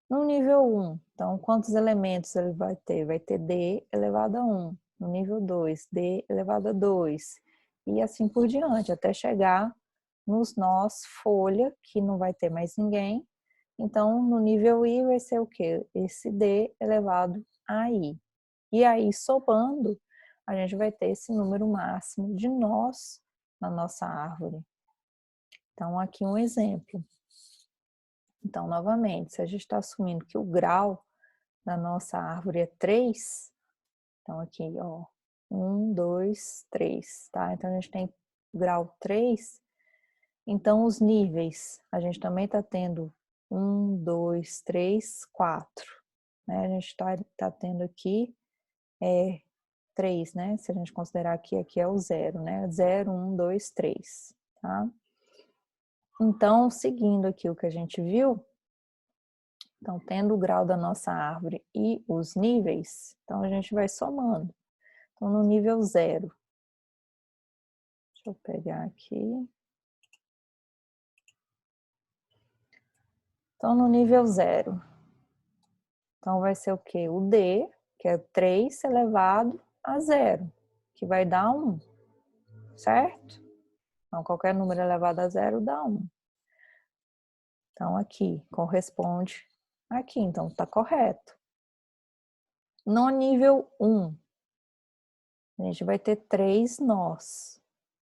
No nível 1, então quantos elementos ele vai ter? Vai ter D elevado a 1. No nível 2, D elevado a 2. E assim por diante, até chegar nos nós folha, que não vai ter mais ninguém. Então, no nível I vai ser o quê? Esse D elevado a I. E aí, somando, a gente vai ter esse número máximo de nós na nossa árvore. Então, aqui um exemplo. Então, novamente, se a gente está assumindo que o grau da nossa árvore é 3, então aqui, ó, 1, 2, 3, tá? Então, a gente tem grau 3. Então, os níveis, a gente também está tendo 1, 2, 3, 4. Né? A gente está tendo aqui 3, né? Se a gente considerar que aqui é o 0, né? 0, 1, 2, 3, tá? Então, seguindo aqui o que a gente viu, então, tendo o grau da nossa árvore e os níveis, então a gente vai somando. Então, no nível 0, deixa eu pegar aqui. Então, no nível 0, então vai ser o quê? O D, que é 3 elevado a 0, que vai dar 1, certo? Então, qualquer número elevado a 0 dá 1. Então, aqui, corresponde aqui, então está correto. No nível 1, a gente vai ter 3 nós.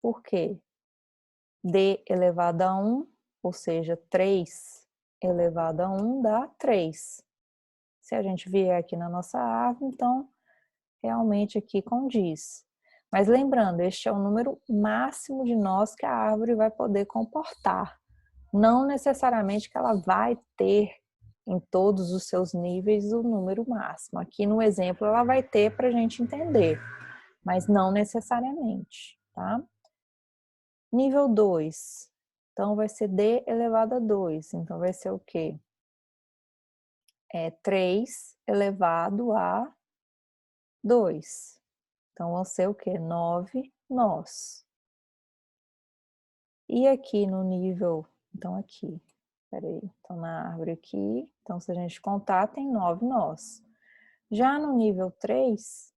Por quê? D elevado a 1, ou seja, 3 elevado a 1 dá 3. Se a gente vier aqui na nossa árvore, então, realmente aqui condiz. Mas lembrando, este é o número máximo de nós que a árvore vai poder comportar. Não necessariamente que ela vai ter em todos os seus níveis o número máximo. Aqui no exemplo ela vai ter para a gente entender, mas não necessariamente, tá? Nível 2, então vai ser D elevado a 2, então vai ser o quê? 3 elevado a 2. Então vão ser o quê? 9 nós. E aqui no nível, então aqui, peraí, então na árvore aqui, então se a gente contar tem 9 nós. Já no nível 3,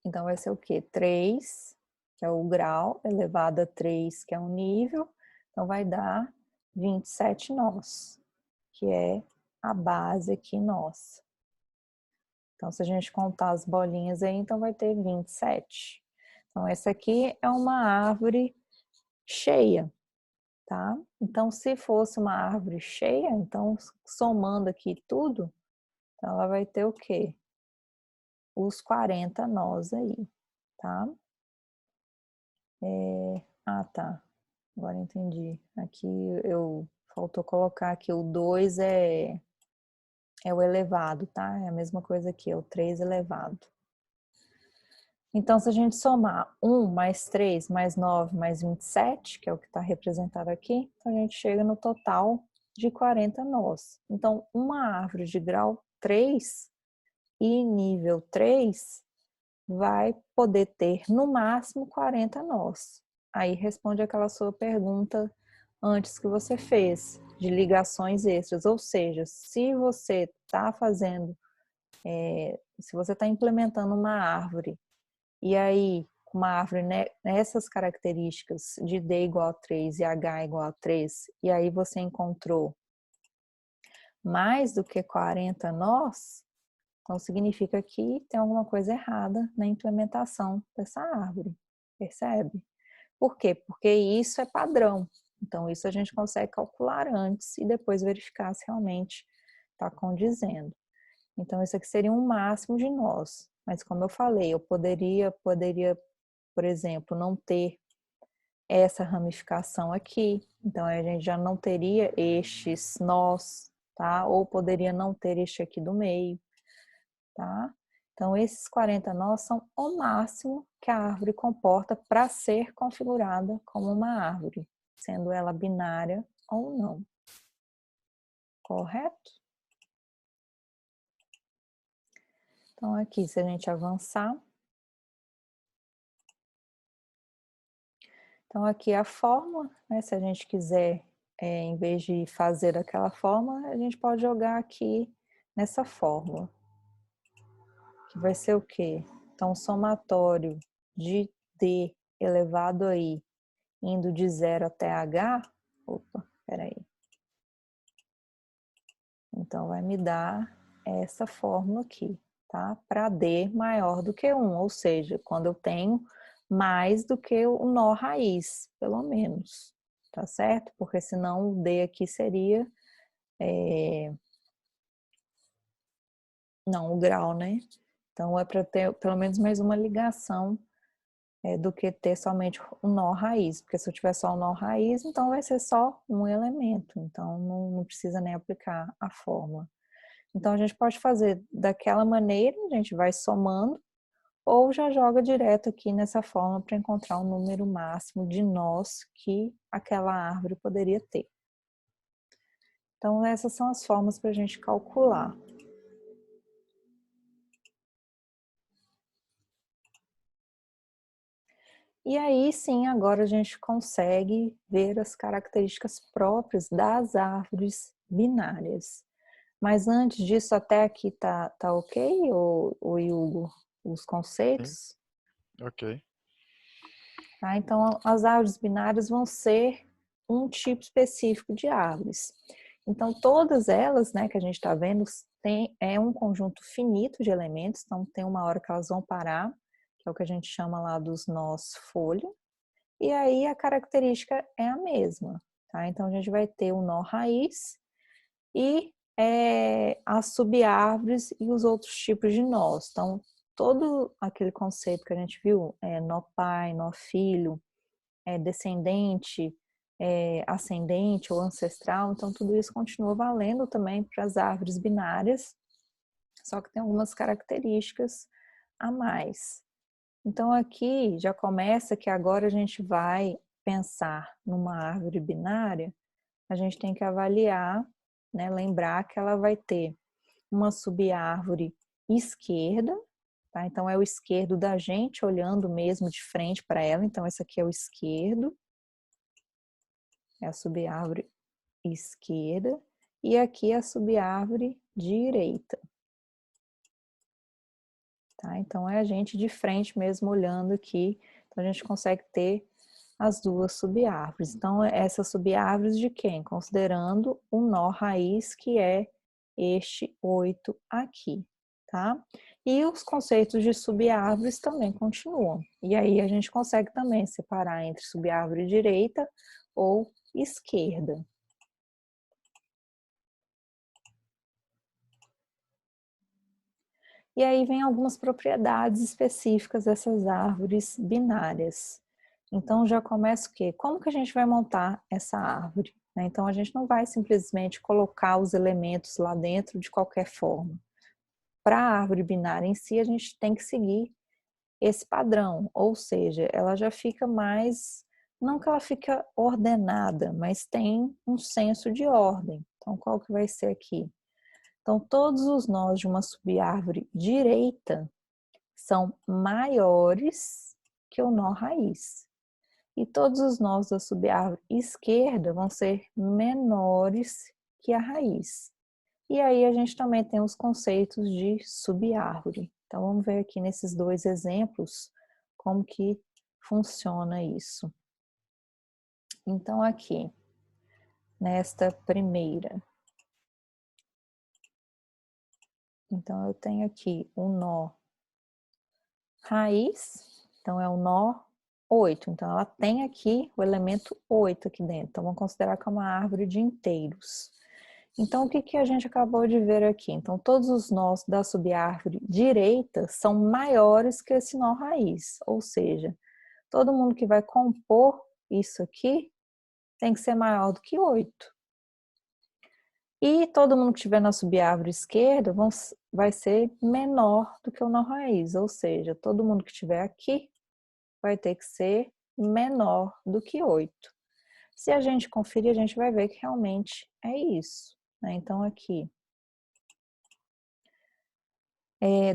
então vai ser o quê? 3, que é o grau, elevado a 3, que é o nível, então vai dar 27 nós, que é a base aqui nossa. Então, se a gente contar as bolinhas aí, então vai ter 27. Então, essa aqui é uma árvore cheia, tá? Então, se fosse uma árvore cheia, então, somando aqui tudo, então ela vai ter o quê? Os 40 nós aí, tá? Tá. Agora entendi. Aqui faltou colocar aqui o 2 é o elevado, tá? É a mesma coisa aqui, é o 3 elevado. Então, se a gente somar 1 mais 3 mais 9 mais 27, que é o que está representado aqui, então a gente chega no total de 40 nós. Então, uma árvore de grau 3 e nível 3 vai poder ter no máximo 40 nós. Aí responde aquela sua pergunta antes que você fez, de ligações extras. Ou seja, se você está fazendo, se você está implementando uma árvore, e aí uma árvore nessas características de D igual a 3 e H igual a 3, e aí você encontrou mais do que 40 nós, então significa que tem alguma coisa errada na implementação dessa árvore, percebe? Por quê? Porque isso é padrão. Então, isso a gente consegue calcular antes e depois verificar se realmente está condizendo. Então, isso aqui seria um máximo de nós. Mas, como eu falei, eu poderia, por exemplo, não ter essa ramificação aqui. Então, a gente já não teria estes nós, tá? Ou poderia não ter este aqui do meio, tá? Então, esses 40 nós são o máximo que a árvore comporta para ser configurada como uma árvore, sendo ela binária ou não. Correto? Então, aqui, se a gente avançar. Então, aqui a forma, né? Se a gente quiser, em vez de fazer daquela forma, a gente pode jogar aqui nessa fórmula. Que vai ser o quê? Então, somatório de D elevado a I, indo de 0 até H. Opa, peraí. Então, vai me dar essa fórmula aqui, tá? Para D maior do que 1, ou seja, quando eu tenho mais do que o nó raiz, pelo menos, tá certo? Porque senão o D aqui seria, não, o grau, né? Então, é para ter pelo menos mais uma ligação do que ter somente o nó raiz, porque se eu tiver só o nó raiz, então vai ser só um elemento, então não precisa nem aplicar a fórmula. Então, a gente pode fazer daquela maneira, a gente vai somando, ou já joga direto aqui nessa forma para encontrar o número máximo de nós que aquela árvore poderia ter. Então, essas são as formas para a gente calcular. E aí, sim, agora a gente consegue ver as características próprias das árvores binárias. Mas antes disso, até aqui tá ok, o Hugo, os Sim, conceitos? ok. Tá? Então, as árvores binárias vão ser um tipo específico de árvores. Então, todas elas, né, que a gente está vendo, é um conjunto finito de elementos, então tem uma hora que elas vão parar, que é o que a gente chama lá dos nós folha, e aí a característica é a mesma. Tá? Então, a gente vai ter o nó raiz e as subárvores e os outros tipos de nós. Então, todo aquele conceito que a gente viu, nó pai, nó filho, descendente, ascendente ou ancestral, então tudo isso continua valendo também para as árvores binárias, só que tem algumas características a mais. Então aqui já começa que agora a gente vai pensar numa árvore binária, a gente tem que avaliar, né, lembrar que ela vai ter uma subárvore esquerda, tá? Então é o esquerdo da gente olhando mesmo de frente para ela, então esse aqui é o esquerdo, é a subárvore esquerda, e aqui a subárvore direita. Tá? Então é a gente de frente mesmo olhando aqui, então a gente consegue ter as duas subárvores. Então essas subárvores de quem? Considerando o nó raiz que é este 8 aqui, tá? E os conceitos de subárvores também continuam. E aí a gente consegue também separar entre subárvore direita ou esquerda. E aí vem algumas propriedades específicas dessas árvores binárias. Então já começa o quê? Como que a gente vai montar essa árvore? Então a gente não vai simplesmente colocar os elementos lá dentro de qualquer forma. Para a árvore binária em si, a gente tem que seguir esse padrão, ou seja, ela já fica mais, não que ela fica ordenada, mas tem um senso de ordem. Então qual que vai ser aqui? Então, todos os nós de uma subárvore direita são maiores que o nó raiz. E todos os nós da subárvore esquerda vão ser menores que a raiz. E aí a gente também tem os conceitos de subárvore. Então, vamos ver aqui nesses dois exemplos como que funciona isso. Então, aqui, nesta primeira, então eu tenho aqui o nó raiz, então é o nó 8. Então, ela tem aqui o elemento 8 aqui dentro. Então, vamos considerar que é uma árvore de inteiros. Então, o que a gente acabou de ver aqui? Então, todos os nós da subárvore direita são maiores que esse nó raiz. Ou seja, todo mundo que vai compor isso aqui tem que ser maior do que 8. E todo mundo que estiver na subárvore esquerda vai ser menor do que o nó raiz, ou seja, todo mundo que estiver aqui vai ter que ser menor do que 8. Se a gente conferir, a gente vai ver que realmente é isso, né? Então, aqui,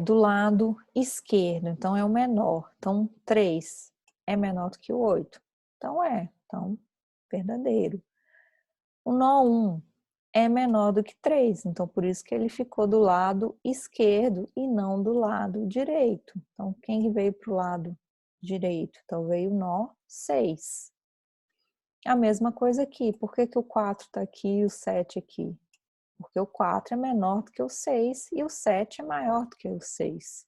do lado esquerdo, então é o menor. Então, 3 é menor do que o 8. Então, verdadeiro. O nó 1 é menor do que 3, então por isso que ele ficou do lado esquerdo e não do lado direito. Então, quem veio para o lado direito? Então, veio o nó 6. A mesma coisa aqui, por que o 4 está aqui e o 7 aqui? Porque o 4 é menor do que o 6 e o 7 é maior do que o 6.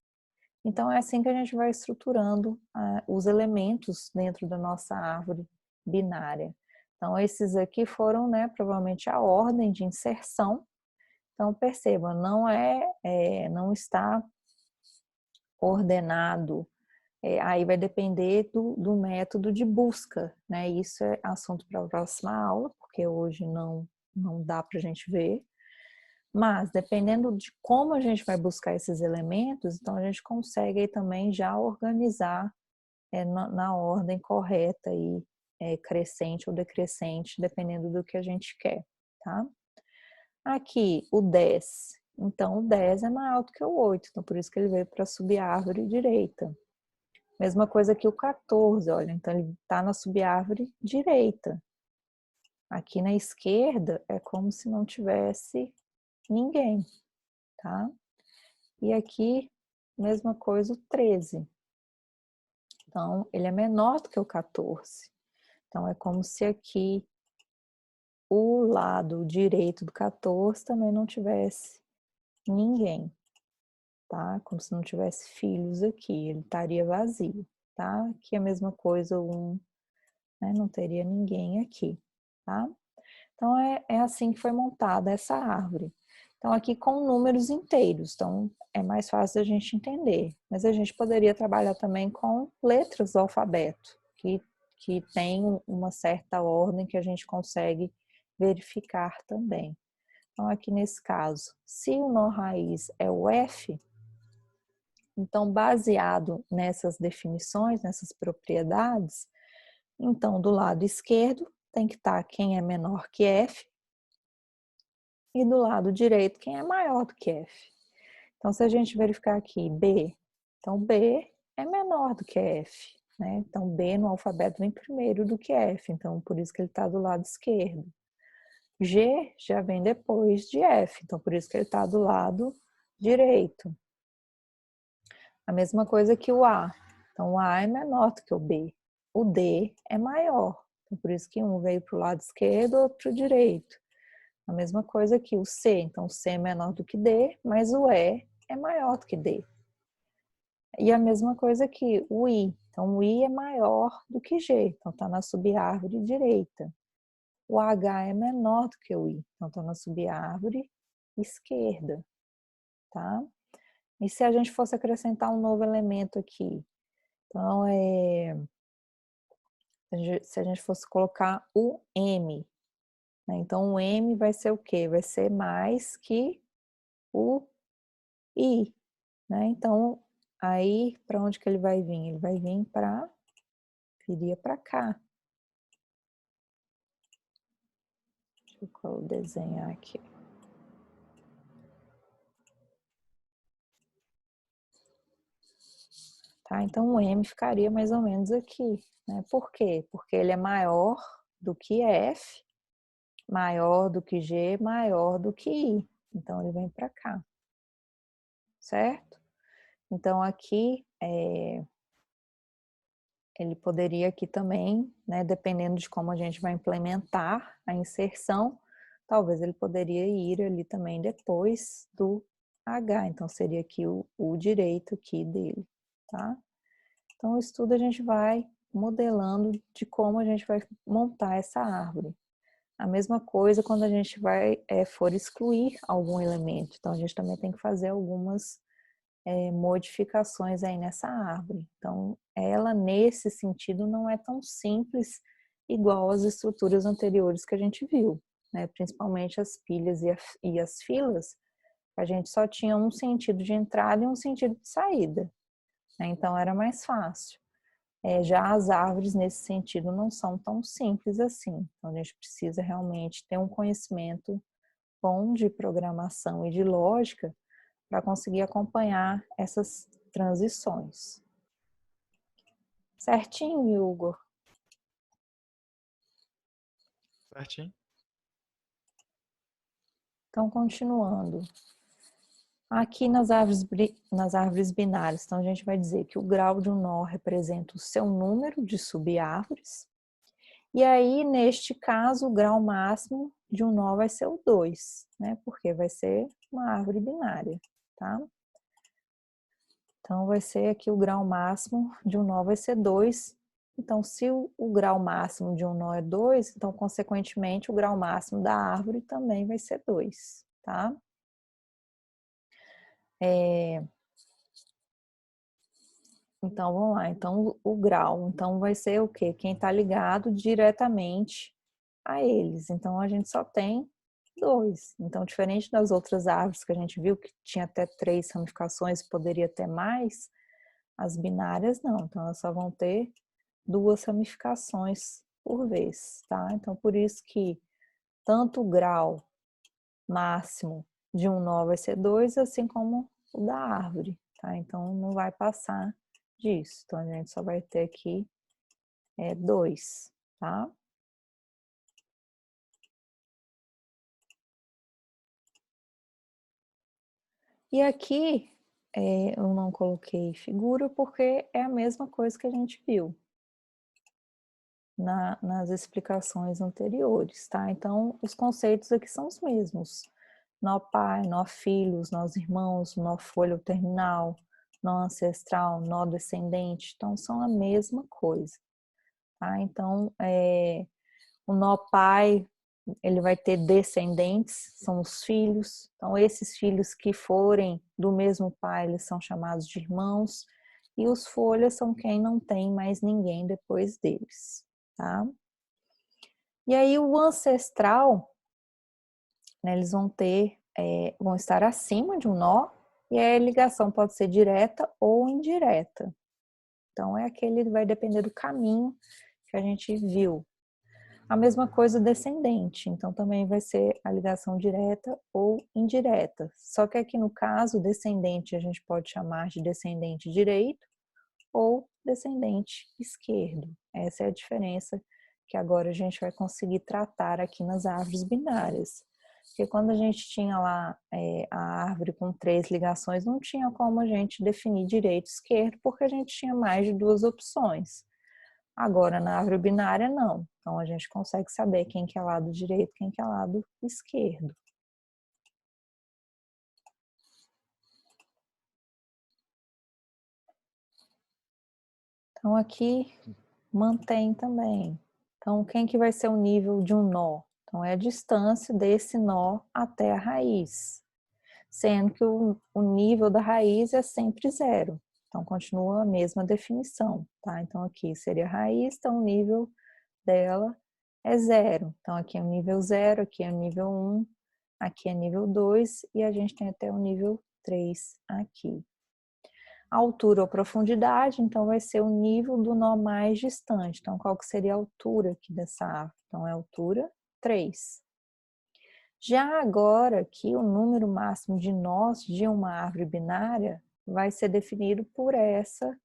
Então, é assim que a gente vai estruturando os elementos dentro da nossa árvore binária. Então, esses aqui foram, né, provavelmente a ordem de inserção. Então, perceba, não está ordenado. Aí vai depender do método de busca, né? Isso é assunto para a próxima aula, porque hoje não dá para a gente ver. Mas, dependendo de como a gente vai buscar esses elementos, então a gente consegue aí também já organizar na ordem correta, aí, crescente ou decrescente, dependendo do que a gente quer, tá? Aqui, o 10. Então, o 10 é maior do que o 8, então por isso que ele veio para subir a árvore direita. Mesma coisa que o 14, olha, então ele está na subárvore direita. Aqui na esquerda é como se não tivesse ninguém, tá? E aqui, mesma coisa, o 13. Então, ele é menor do que o 14. Então, é como se aqui o lado direito do 14 também não tivesse ninguém, tá? Como se não tivesse filhos aqui, ele estaria vazio, tá? Aqui é a mesma coisa, né? Não teria ninguém aqui, tá? Então, é assim que foi montada essa árvore. Então, aqui com números inteiros, então é mais fácil a gente entender. Mas a gente poderia trabalhar também com letras do alfabeto, que tem uma certa ordem que a gente consegue verificar também. Então, aqui nesse caso, se o nó raiz é o F, então, baseado nessas definições, nessas propriedades, então do lado esquerdo tem que estar quem é menor que F, e do lado direito quem é maior do que F. Então, se a gente verificar aqui B, então B é menor do que F, né? Então, B no alfabeto vem primeiro do que F, então por isso que ele está do lado esquerdo. G já vem depois de F, então por isso que ele está do lado direito. A mesma coisa que o A. Então, o A é menor do que o B. O D é maior, então por isso que um veio para o lado esquerdo, outro para o direito. A mesma coisa que o C, então o C é menor do que D, mas o E é maior do que D. E a mesma coisa que o I, então o I é maior do que G, então está na subárvore direita. O H é menor do que o I, então está na subárvore esquerda, tá? E se a gente fosse acrescentar um novo elemento aqui? Então, se a gente fosse colocar o M, né? Então o M vai ser o quê? Vai ser mais que o I, né? Então, aí, para onde que ele vai vir? Ele vai vir viria para cá. Deixa eu desenhar aqui. Tá? Então, o M ficaria mais ou menos aqui, né? Por quê? Porque ele é maior do que F, maior do que G, maior do que I. Então, ele vem para cá, certo? Então, aqui, ele poderia aqui também, né, dependendo de como a gente vai implementar a inserção, talvez ele poderia ir ali também depois do H. Então, seria aqui o direito aqui dele, tá? Então, o estudo a gente vai modelando de como a gente vai montar essa árvore. A mesma coisa quando a gente for excluir algum elemento. Então, a gente também tem que fazer algumas modificações aí nessa árvore. Então, ela, nesse sentido, não é tão simples igual as estruturas anteriores que a gente viu, né? Principalmente as pilhas e as filas, a gente só tinha um sentido de entrada e um sentido de saída, né? Então era mais fácil. Já as árvores, nesse sentido, não são tão simples assim. Então a gente precisa realmente ter um conhecimento bom de programação e de lógica para conseguir acompanhar essas transições. Certinho, Hugo? Certinho. Então, continuando. Aqui nas árvores binárias, então a gente vai dizer que o grau de um nó representa o seu número de subárvores. E aí, neste caso, o grau máximo de um nó vai ser o 2, né? Porque vai ser uma árvore binária, tá? Então, vai ser aqui o grau máximo de um nó vai ser 2. Então, se o grau máximo de um nó é 2, então, consequentemente, o grau máximo da árvore também vai ser 2, tá? Então, vamos lá. Então, o grau. Então, vai ser o quê? Quem está ligado diretamente a eles. Então, a gente só tem 2. Então, diferente das outras árvores que a gente viu, que tinha até 3 ramificações, poderia ter mais, as binárias não. Então, elas só vão ter 2 ramificações por vez, tá? Então, por isso que tanto o grau máximo de um nó vai ser 2, assim como o da árvore, tá? Então, não vai passar disso. Então, a gente só vai ter aqui 2, tá? E aqui eu não coloquei figura porque é a mesma coisa que a gente viu nas explicações anteriores, tá? Então, os conceitos aqui são os mesmos. Nó pai, nó filhos, nós irmãos, nó folha terminal, nó ancestral, nó descendente. Então, são a mesma coisa, tá? Então, o nó pai, ele vai ter descendentes, são os filhos. Então, esses filhos que forem do mesmo pai, eles são chamados de irmãos. E os folhas são quem não tem mais ninguém depois deles, tá? E aí, o ancestral, né, eles vão estar acima de um nó, e a ligação pode ser direta ou indireta. Então, vai depender do caminho que a gente viu. A mesma coisa descendente, então também vai ser a ligação direta ou indireta. Só que aqui no caso, descendente a gente pode chamar de descendente direito ou descendente esquerdo. Essa é a diferença que agora a gente vai conseguir tratar aqui nas árvores binárias. Porque quando a gente tinha lá a árvore com 3 ligações, não tinha como a gente definir direito e esquerdo, porque a gente tinha mais de 2 opções. Agora, na árvore binária, não. Então, a gente consegue saber quem que é lado direito, quem que é lado esquerdo. Então, aqui mantém também. Então, quem que vai ser o nível de um nó? Então, é a distância desse nó até a raiz. Sendo que o nível da raiz é sempre 0. Então, continua a mesma definição, tá? Então, aqui seria a raiz, então o nível dela é 0. Então, aqui é o nível 0, aqui é o nível 1, aqui é nível 2 e a gente tem até o nível 3 aqui. A altura ou profundidade, então, vai ser o nível do nó mais distante. Então, qual que seria a altura aqui dessa árvore? Então, é a altura 3. Já agora aqui, o número máximo de nós de uma árvore binária vai ser definido por essa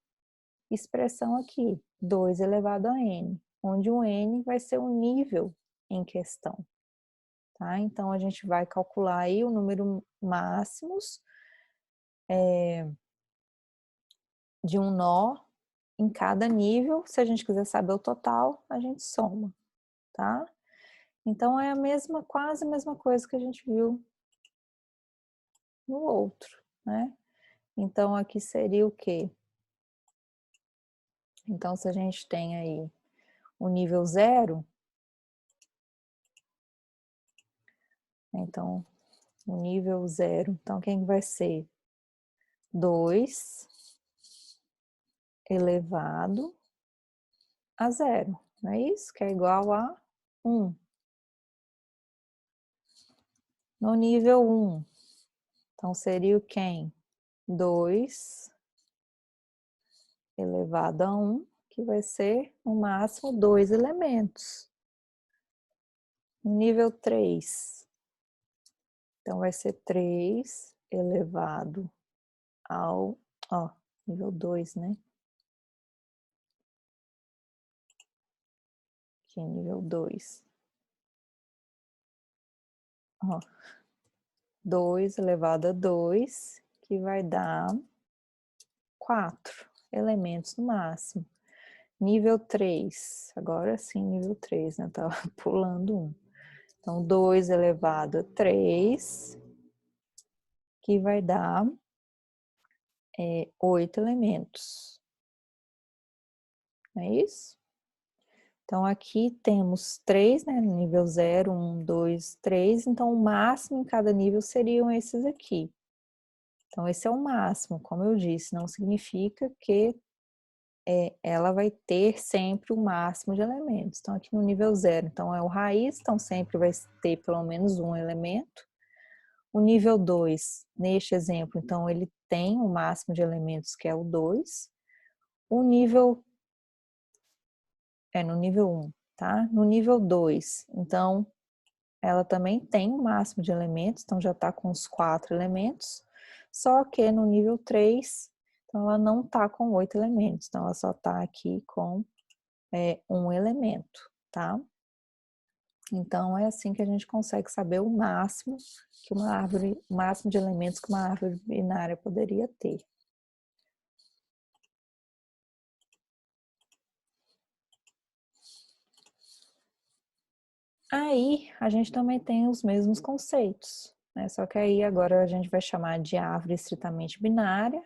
expressão aqui, 2 elevado a n, onde o n vai ser o nível em questão. Tá? Então, a gente vai calcular aí o número máximos de um nó em cada nível. Se a gente quiser saber o total, a gente soma, tá? Então, é quase a mesma coisa que a gente viu no outro, né? Então, aqui seria o quê? Então, se a gente tem aí o nível 0, então, o nível 0, então, quem vai ser? 2 elevado a 0, não é isso? Que é igual a 1. No nível 1, então seria o quem? 2 elevado a 1, que vai ser no máximo 2 elementos. No nível 3, então vai ser 3 elevado ao, ó, nível 2, né? Aqui, nível 2. Ó, 2 elevado a 2, que vai dar 4 elementos no máximo. Nível 3, agora sim, nível 3, né? Tava pulando 1. Então, 2 elevado a 3, que vai dar 8 elementos. Não é isso? Então, aqui temos 3, né? Nível 0, 1, 2, 3. Então, o máximo em cada nível seriam esses aqui. Então, esse é o máximo, como eu disse, não significa que ela vai ter sempre o máximo de elementos. Então, aqui no nível 0, então é o raiz, então sempre vai ter pelo menos um elemento. O nível 2, neste exemplo, então ele tem o máximo de elementos, que é o 2. O nível, no nível 1, tá? No nível 2, então ela também tem o máximo de elementos, então já está com os 4 elementos. Só que no nível 3, então ela não está com 8 elementos, então ela só está aqui com um elemento, tá? Então, é assim que a gente consegue saber o máximo que uma árvore, o máximo de elementos que uma árvore binária poderia ter. Aí, a gente também tem os mesmos conceitos, né? Só que aí agora a gente vai chamar de árvore estritamente binária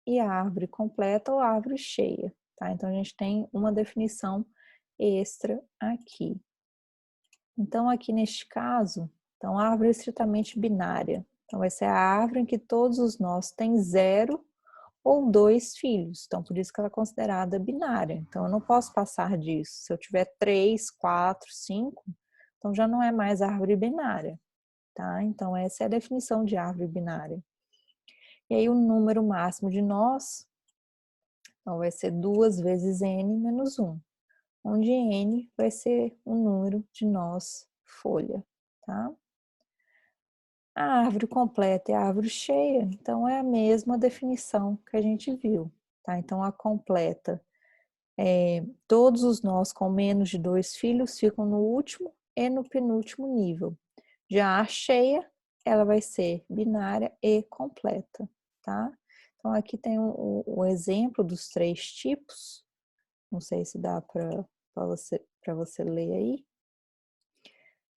e árvore completa ou árvore cheia, tá? Então, a gente tem uma definição extra aqui. Então, aqui neste caso, então, árvore estritamente binária. Então, vai ser a árvore em que todos os nós têm 0 ou 2 filhos. Então, por isso que ela é considerada binária. Então, eu não posso passar disso. Se eu tiver 3, 4, 5, então já não é mais árvore binária, tá? Então, essa é a definição de árvore binária. E aí, o número máximo de nós, então, vai ser 2 vezes n menos 1, onde n vai ser o número de nós folha, tá? A árvore completa e a árvore cheia, então é a mesma definição que a gente viu, tá? Então a completa, todos os nós com menos de 2 filhos ficam no último e no penúltimo nível. Já a cheia, ela vai ser binária e completa, tá? Então aqui tem o exemplo dos 3 tipos, não sei se dá para você ler aí.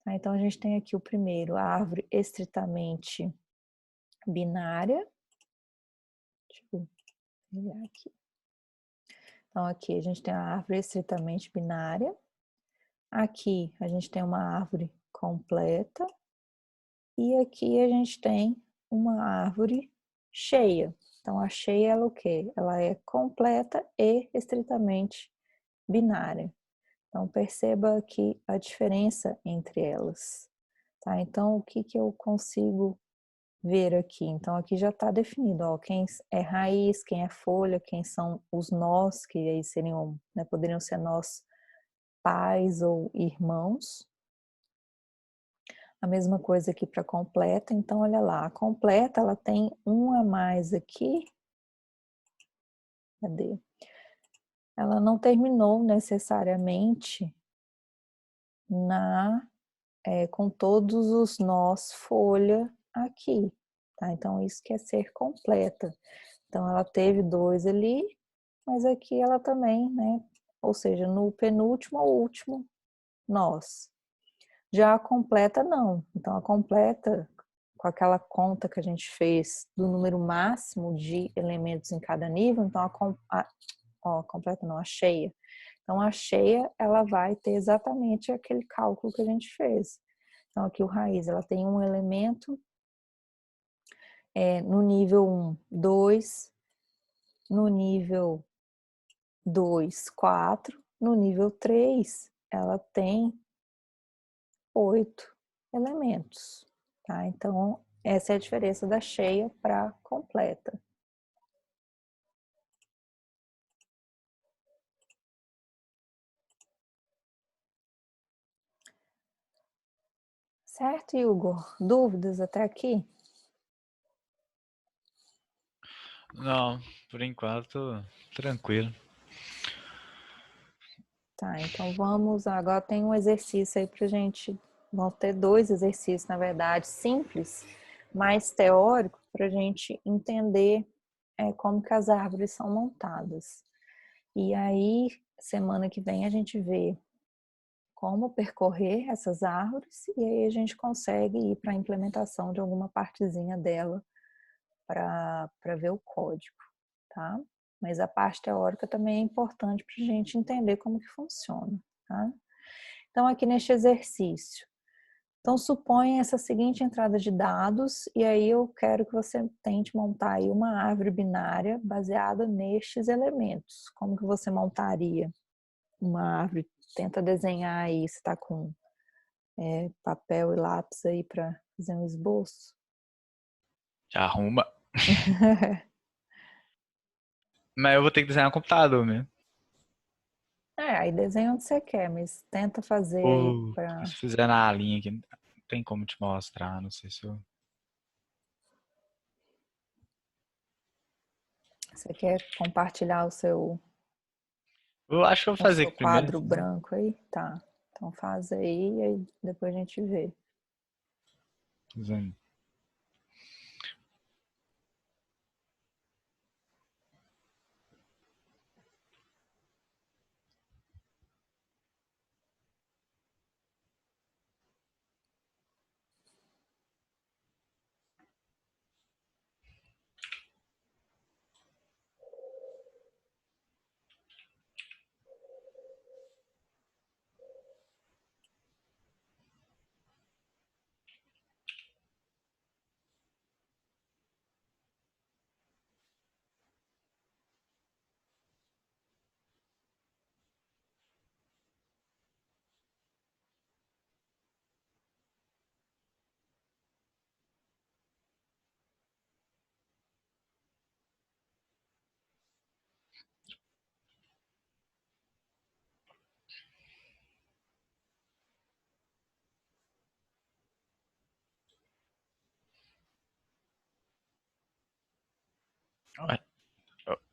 Então a gente tem aqui o primeiro, a árvore estritamente binária. Deixa eu olhar aqui. Então, aqui a gente tem a árvore estritamente binária. Aqui a gente tem uma árvore completa. E aqui a gente tem uma árvore cheia. Então, a cheia ela é o quê? Ela é completa e estritamente binária. Então, perceba aqui a diferença entre elas. Tá? Então, o que eu consigo ver aqui? Então, aqui já está definido, ó, quem é raiz, quem é folha, quem são os nós, que aí seriam, né, poderiam ser nós pais ou irmãos. A mesma coisa aqui para completa, então olha lá, a completa ela tem um a mais aqui. Cadê? Ela não terminou necessariamente com todos os nós folha aqui, tá? Então isso quer ser completa. Então ela teve 2 ali, mas aqui ela também, né? Ou seja, no penúltimo ou último nós. Já a completa não. Então a completa, com aquela conta que a gente fez do número máximo de elementos em cada nível, então a completa não, a cheia. Então a cheia ela vai ter exatamente aquele cálculo que a gente fez. Então aqui o raiz, ela tem um elemento no nível 1, 2, no nível 2, 4, no nível 3, ela tem 8 elementos, tá? Então, essa é a diferença da cheia para completa. Certo, Igor? Dúvidas até aqui? Não, por enquanto, tranquilo. Tá, então vamos. Agora tem um exercício aí pra gente. Vão ter dois exercícios, na verdade, simples, mais teórico, para a gente entender como que as árvores são montadas. E aí, semana que vem, a gente vê como percorrer essas árvores e aí a gente consegue ir para a implementação de alguma partezinha dela para ver o código, tá? Mas a parte teórica também é importante para a gente entender como que funciona, tá? Então, aqui neste exercício, então suponha essa seguinte entrada de dados e aí eu quero que você tente montar aí uma árvore binária baseada nestes elementos. Como que você montaria uma árvore? Tenta desenhar aí, você está com papel e lápis aí para fazer um esboço. Arruma. Mas eu vou ter que desenhar no computador mesmo. Aí desenha onde você quer, mas tenta fazer aí Ou para. se fizer na linha aqui, não tem como te mostrar, não sei se eu... Você quer compartilhar Eu acho que eu vou o fazer seu aqui primeiro. quadro branco aí? Tá. Então faz aí e aí depois a gente vê. Desenho.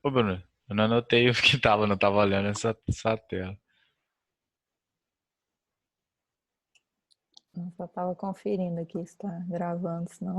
Ô, Bruno, eu não anotei o que tava, não tava olhando essa tela. Eu só estava conferindo aqui se está gravando, senão.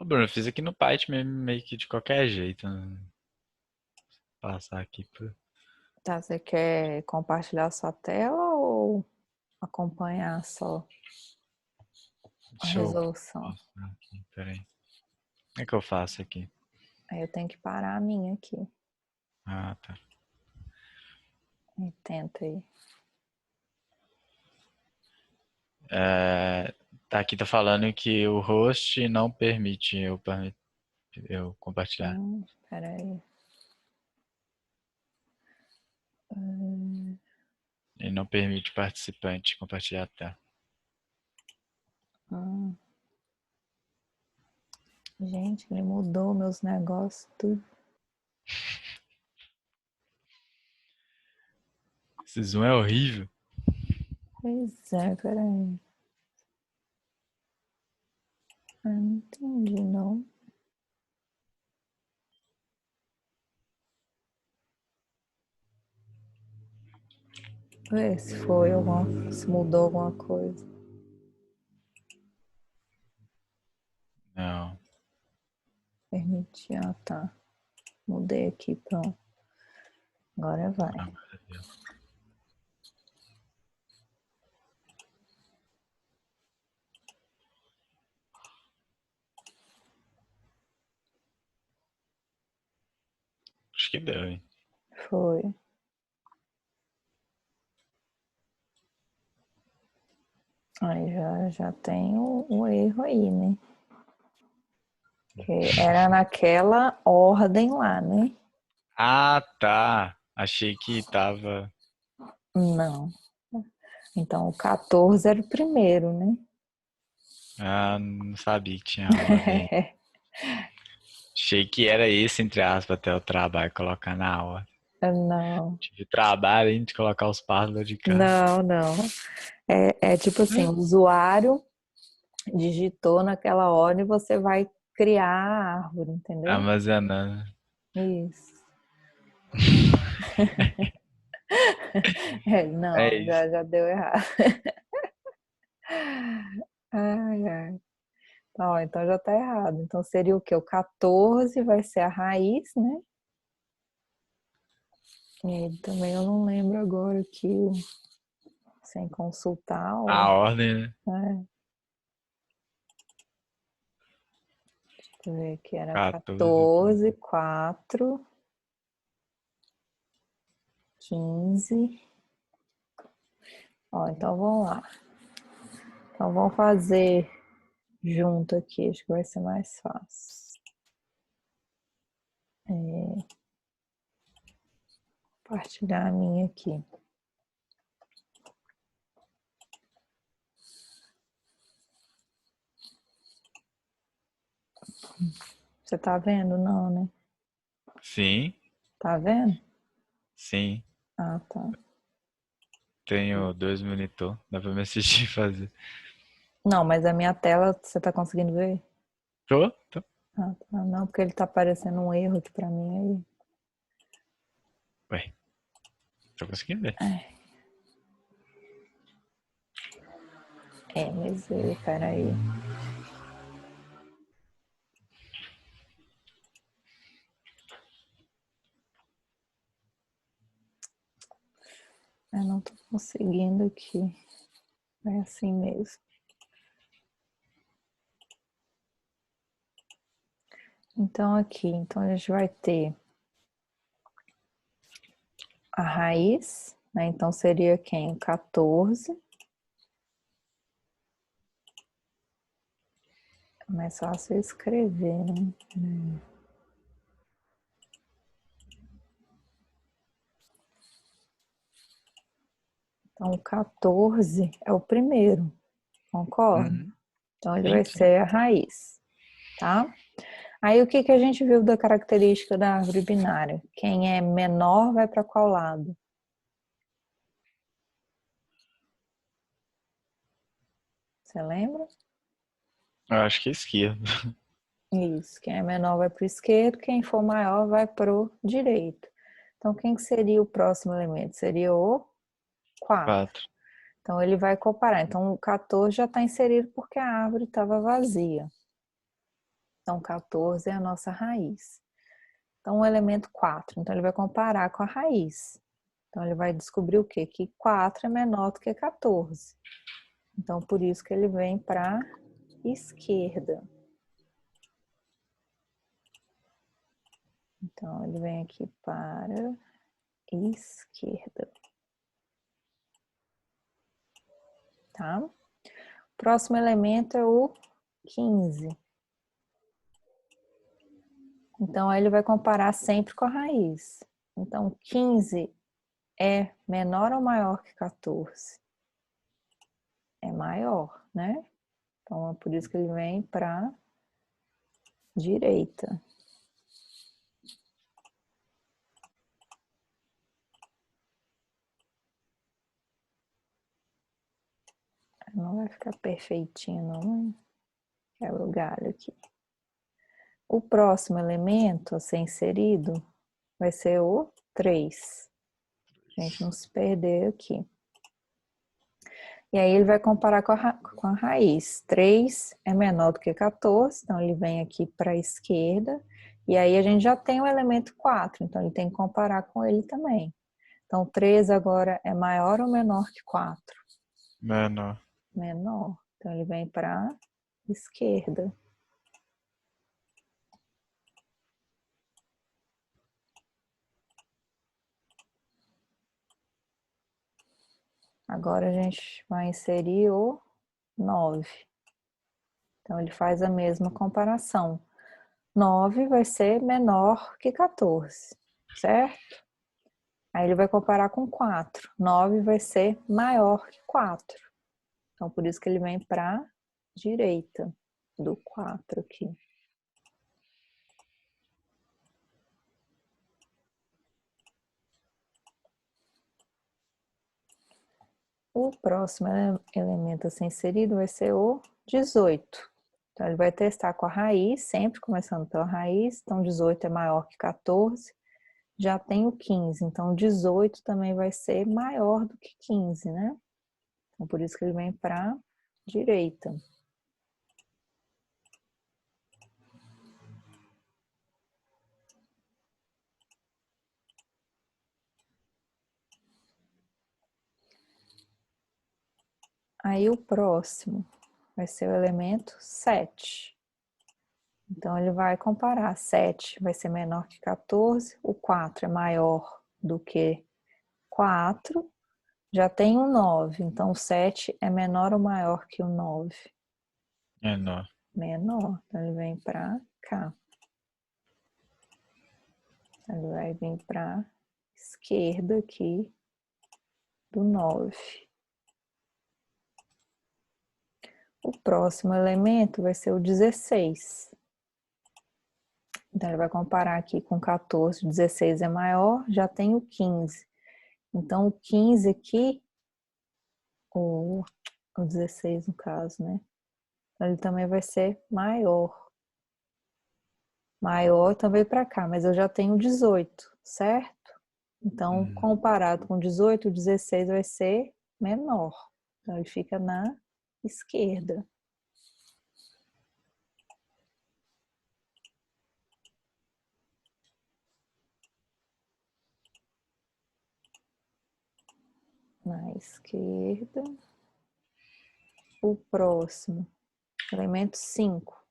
Ô, Bruno, eu fiz aqui no Python mesmo, meio que de qualquer jeito, né? Passar aqui por... Tá, você quer compartilhar sua tela ou acompanhar só a Deixa eu resolução? mostrar aqui, peraí. Como é que eu faço aqui? Aí eu tenho que parar a minha aqui. Ah, tá. E tenta aí. Tá aqui, tá falando que o host não permite eu compartilhar. Espera aí. Hum, Ele não permite participante compartilhar a tela. hum. Gente, ele mudou meus negócios, tudo. Esse zoom é horrível. Pois é, peraí. Eu não entendi, não. Vê se foi alguma, se mudou alguma coisa. Não. Permitir, ah, tá. Mudei aqui, pronto. Agora vai. Ah, meu Deus. Acho que deu, hein? Foi. Aí já tem o erro aí, né? Que era naquela ordem lá, né? Ah, tá. Achei que tava. Não. Então, o 14 era o primeiro, né? Ah, não sabia que tinha ordem. Achei que era esse, entre aspas, até o trabalho, colocar na ordem. Não, Tive trabalho ainda de colocar os passos de cá. não. É tipo assim, o usuário digitou naquela ordem e você vai criar a árvore, entendeu? Armazenando. Isso. Não, É isso. já deu errado. Ai, ai. Ó, então já tá errado. Então seria o quê? O 14 vai ser a raiz, né? E também eu não lembro agora que sem consultar a A ordem, ordem, né? né? Deixa eu ver aqui, era 14. 14, 4, 15. Ó, então vamos lá. Então vamos fazer junto aqui, acho que vai ser mais fácil. Compartilhar a minha aqui. Você tá vendo? Não, né? Sim, Tá vendo? sim. Ah, tá. Tenho dois monitor. Dá pra me assistir fazer. Não, mas a minha tela, você tá conseguindo ver? Tô? Tô. Ah, tá. Não, porque ele tá aparecendo um erro aqui pra mim aí. Ué, tô conseguindo ver. Mas peraí. Eu não tô conseguindo aqui. É assim mesmo. Então aqui, então a gente vai ter a raiz, né? Então seria quem? 14. É mais fácil escrever, né? Então o 14 é o primeiro, concorda? Uhum. Então ele Sim, vai sim. ser a raiz, tá? Aí o que que a gente viu da característica da árvore binária? Quem é menor vai para qual lado? Você lembra? Eu acho que é esquerdo. Isso, quem é menor vai para o esquerdo, quem for maior vai para o direito. Então, quem que seria o próximo elemento? Seria o 4. 4. Então, ele vai comparar. Então, o 14 já está inserido porque a árvore estava vazia. Então, 14 é a nossa raiz. Então, o elemento 4. Então, ele vai comparar com a raiz. Então, ele vai descobrir o quê? Que 4 é menor do que 14. Então, por isso que ele vem para a esquerda. Então, ele vem aqui para a esquerda. Tá? O próximo elemento é o 15. Então, aí ele vai comparar sempre com a raiz. Então, 15 é menor ou maior que 14? É maior, né? Então, é por isso que ele vem para a direita. Não vai ficar perfeitinho, não. Quebra o galho aqui. O próximo elemento a ser inserido vai ser o 3. A gente não se perder aqui. E aí ele vai comparar com a raiz. 3 é menor do que 14, então ele vem aqui para a esquerda. E aí a gente já tem o elemento 4, então ele tem que comparar com ele também. Então 3 agora é maior ou menor que 4? Menor. Menor. Então ele vem para a esquerda. Agora a gente vai inserir o 9. Então, ele faz a mesma comparação. 9 vai ser menor que 14, certo? Aí ele vai comparar com 4. 9 vai ser maior que 4. Então, por isso que ele vem para a direita do 4 aqui. O próximo elemento a ser inserido vai ser o 18. Então, ele vai testar com a raiz, sempre começando pela raiz. Então, 18 é maior que 14. Já tem o 15. Então, 18 também vai ser maior do que 15, né? Então, por isso que ele vem para a direita. Aí, o próximo vai ser o elemento 7. Então, ele vai comparar. 7 vai ser menor que 14. O 4 é maior do que 4. Já tem o 9. Então, o 7 é menor ou maior que o 9? Menor. Menor. Então, ele vem para cá. Ele vai vir para a esquerda aqui do 9. O próximo elemento vai ser o 16. Então, ele vai comparar aqui com 14, o 16 é maior, já tem o 15. Então, o 15 aqui, o 16 no caso, né? Então, ele também vai ser maior. Maior também para cá, mas eu já tenho 18, certo? Então, comparado com 18, o 16 vai ser menor. Então, ele fica na esquerda. Na esquerda. O próximo, elemento 5.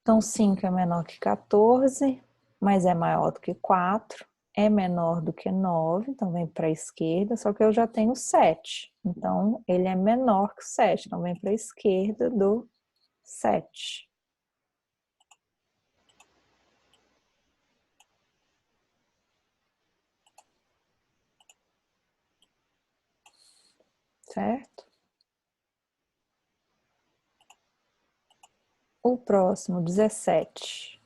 Então, 5 é menor que 14, mas é maior do que 4. É menor do que 9, então vem para a esquerda, só que eu já tenho 7. Então, ele é menor que 7, então vem para a esquerda do 7. Certo? O próximo, 17.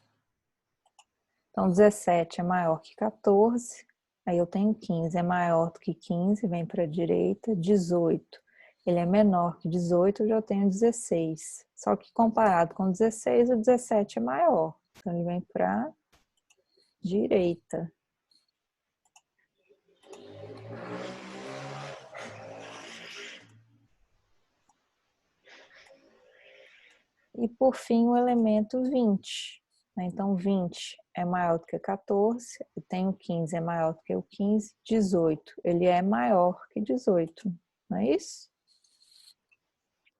Então, 17 é maior que 14. Aí eu tenho 15, é maior do que 15, vem para a direita. 18, ele é menor que 18, eu já tenho 16. Só que comparado com 16, o 17 é maior. Então, ele vem para a direita. E por fim o elemento 20. Então 20 é maior do que 14, e tem o 15 é maior do que o 15, 18. Ele é maior que 18, não é isso?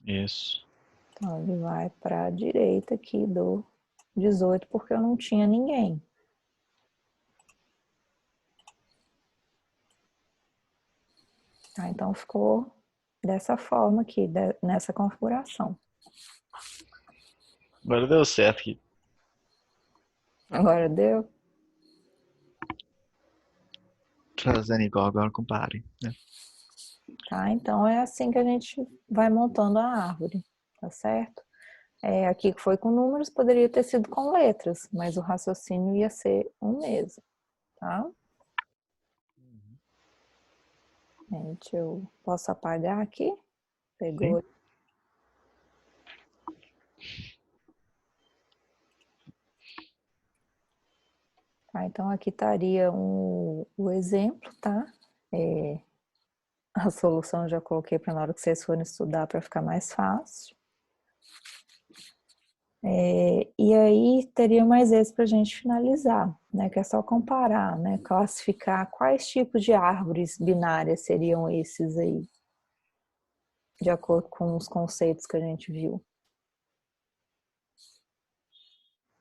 Isso. Então ele vai para a direita aqui do 18, porque eu não tinha ninguém. Tá, então ficou dessa forma aqui, nessa configuração. Agora deu certo aqui. Agora deu? Fazendo igual agora com pare, né? Tá, então é assim que a gente vai montando a árvore, tá certo? Aqui que foi com números, poderia ter sido com letras, mas o raciocínio ia ser o mesmo, tá? Gente, eu posso apagar aqui? Sim. Pegou. Tá, então aqui estaria o exemplo, tá? A solução eu já coloquei para na hora que vocês forem estudar para ficar mais fácil. E aí teria mais esse para a gente finalizar, né? Que é só comparar, né? Classificar quais tipos de árvores binárias seriam esses aí, de acordo com os conceitos que a gente viu.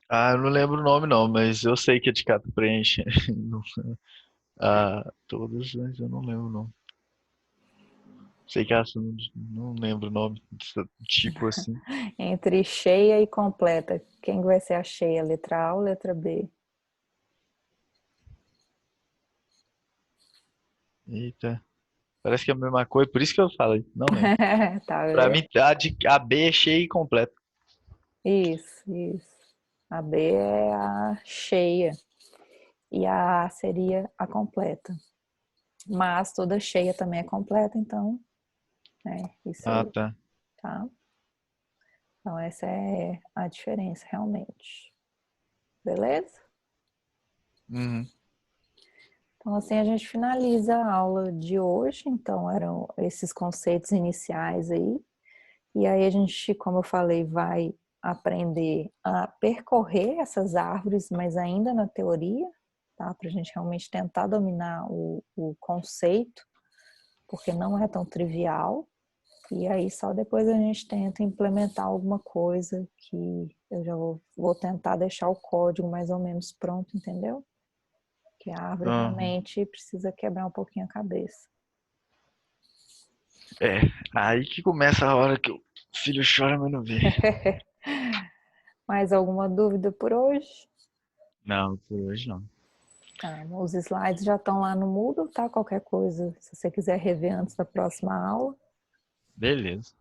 Ah, eu não lembro o nome não, mas eu sei que é de cada preenche. Ah, todas, mas eu não lembro o nome. Sei que essa não lembro o nome desse tipo assim. Entre cheia e completa, quem vai ser a cheia? Letra A ou letra B? Eita, parece que é a mesma coisa, por isso que eu falei, não lembro. Tá Pra vendo? mim, a B é cheia e completa. Isso, isso. A B é a cheia e a A seria a completa. Mas toda cheia também é completa, então, isso Ah, aí, tá. tá? Então, essa é a diferença, realmente. Beleza? Uhum. Então, assim a gente finaliza a aula de hoje. Então, eram esses conceitos iniciais aí. E aí a gente, como eu falei, vai aprender a percorrer essas árvores, mas ainda na teoria, tá? Para a gente realmente tentar dominar o conceito, porque não é tão trivial. E aí só depois a gente tenta implementar alguma coisa que eu já vou tentar deixar o código mais ou menos pronto, entendeu? Que a árvore Uhum. realmente precisa quebrar um pouquinho a cabeça. É, aí que começa a hora que o filho chora, mas não vê. Mais alguma dúvida por hoje? Não, por hoje não. Tá, os slides já estão lá no Moodle, tá? Qualquer coisa, se você quiser rever antes da próxima aula. Beleza.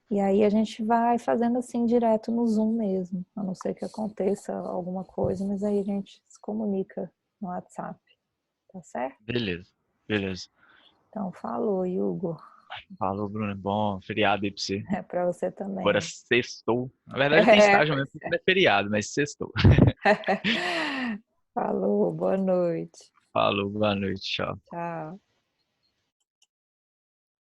E aí a gente vai fazendo assim direto no Zoom mesmo, a não ser que aconteça alguma coisa, mas aí a gente se comunica no WhatsApp, tá certo? Beleza. Beleza. Então, falou, Hugo. Falou, Bruno. Bom feriado aí pra você. É para você Agora também. sextou. Na verdade, tem É, estágio mesmo, pois porque não é feriado, mas sextou. é. Falou, boa noite. Falou, boa noite, tchau. Tchau.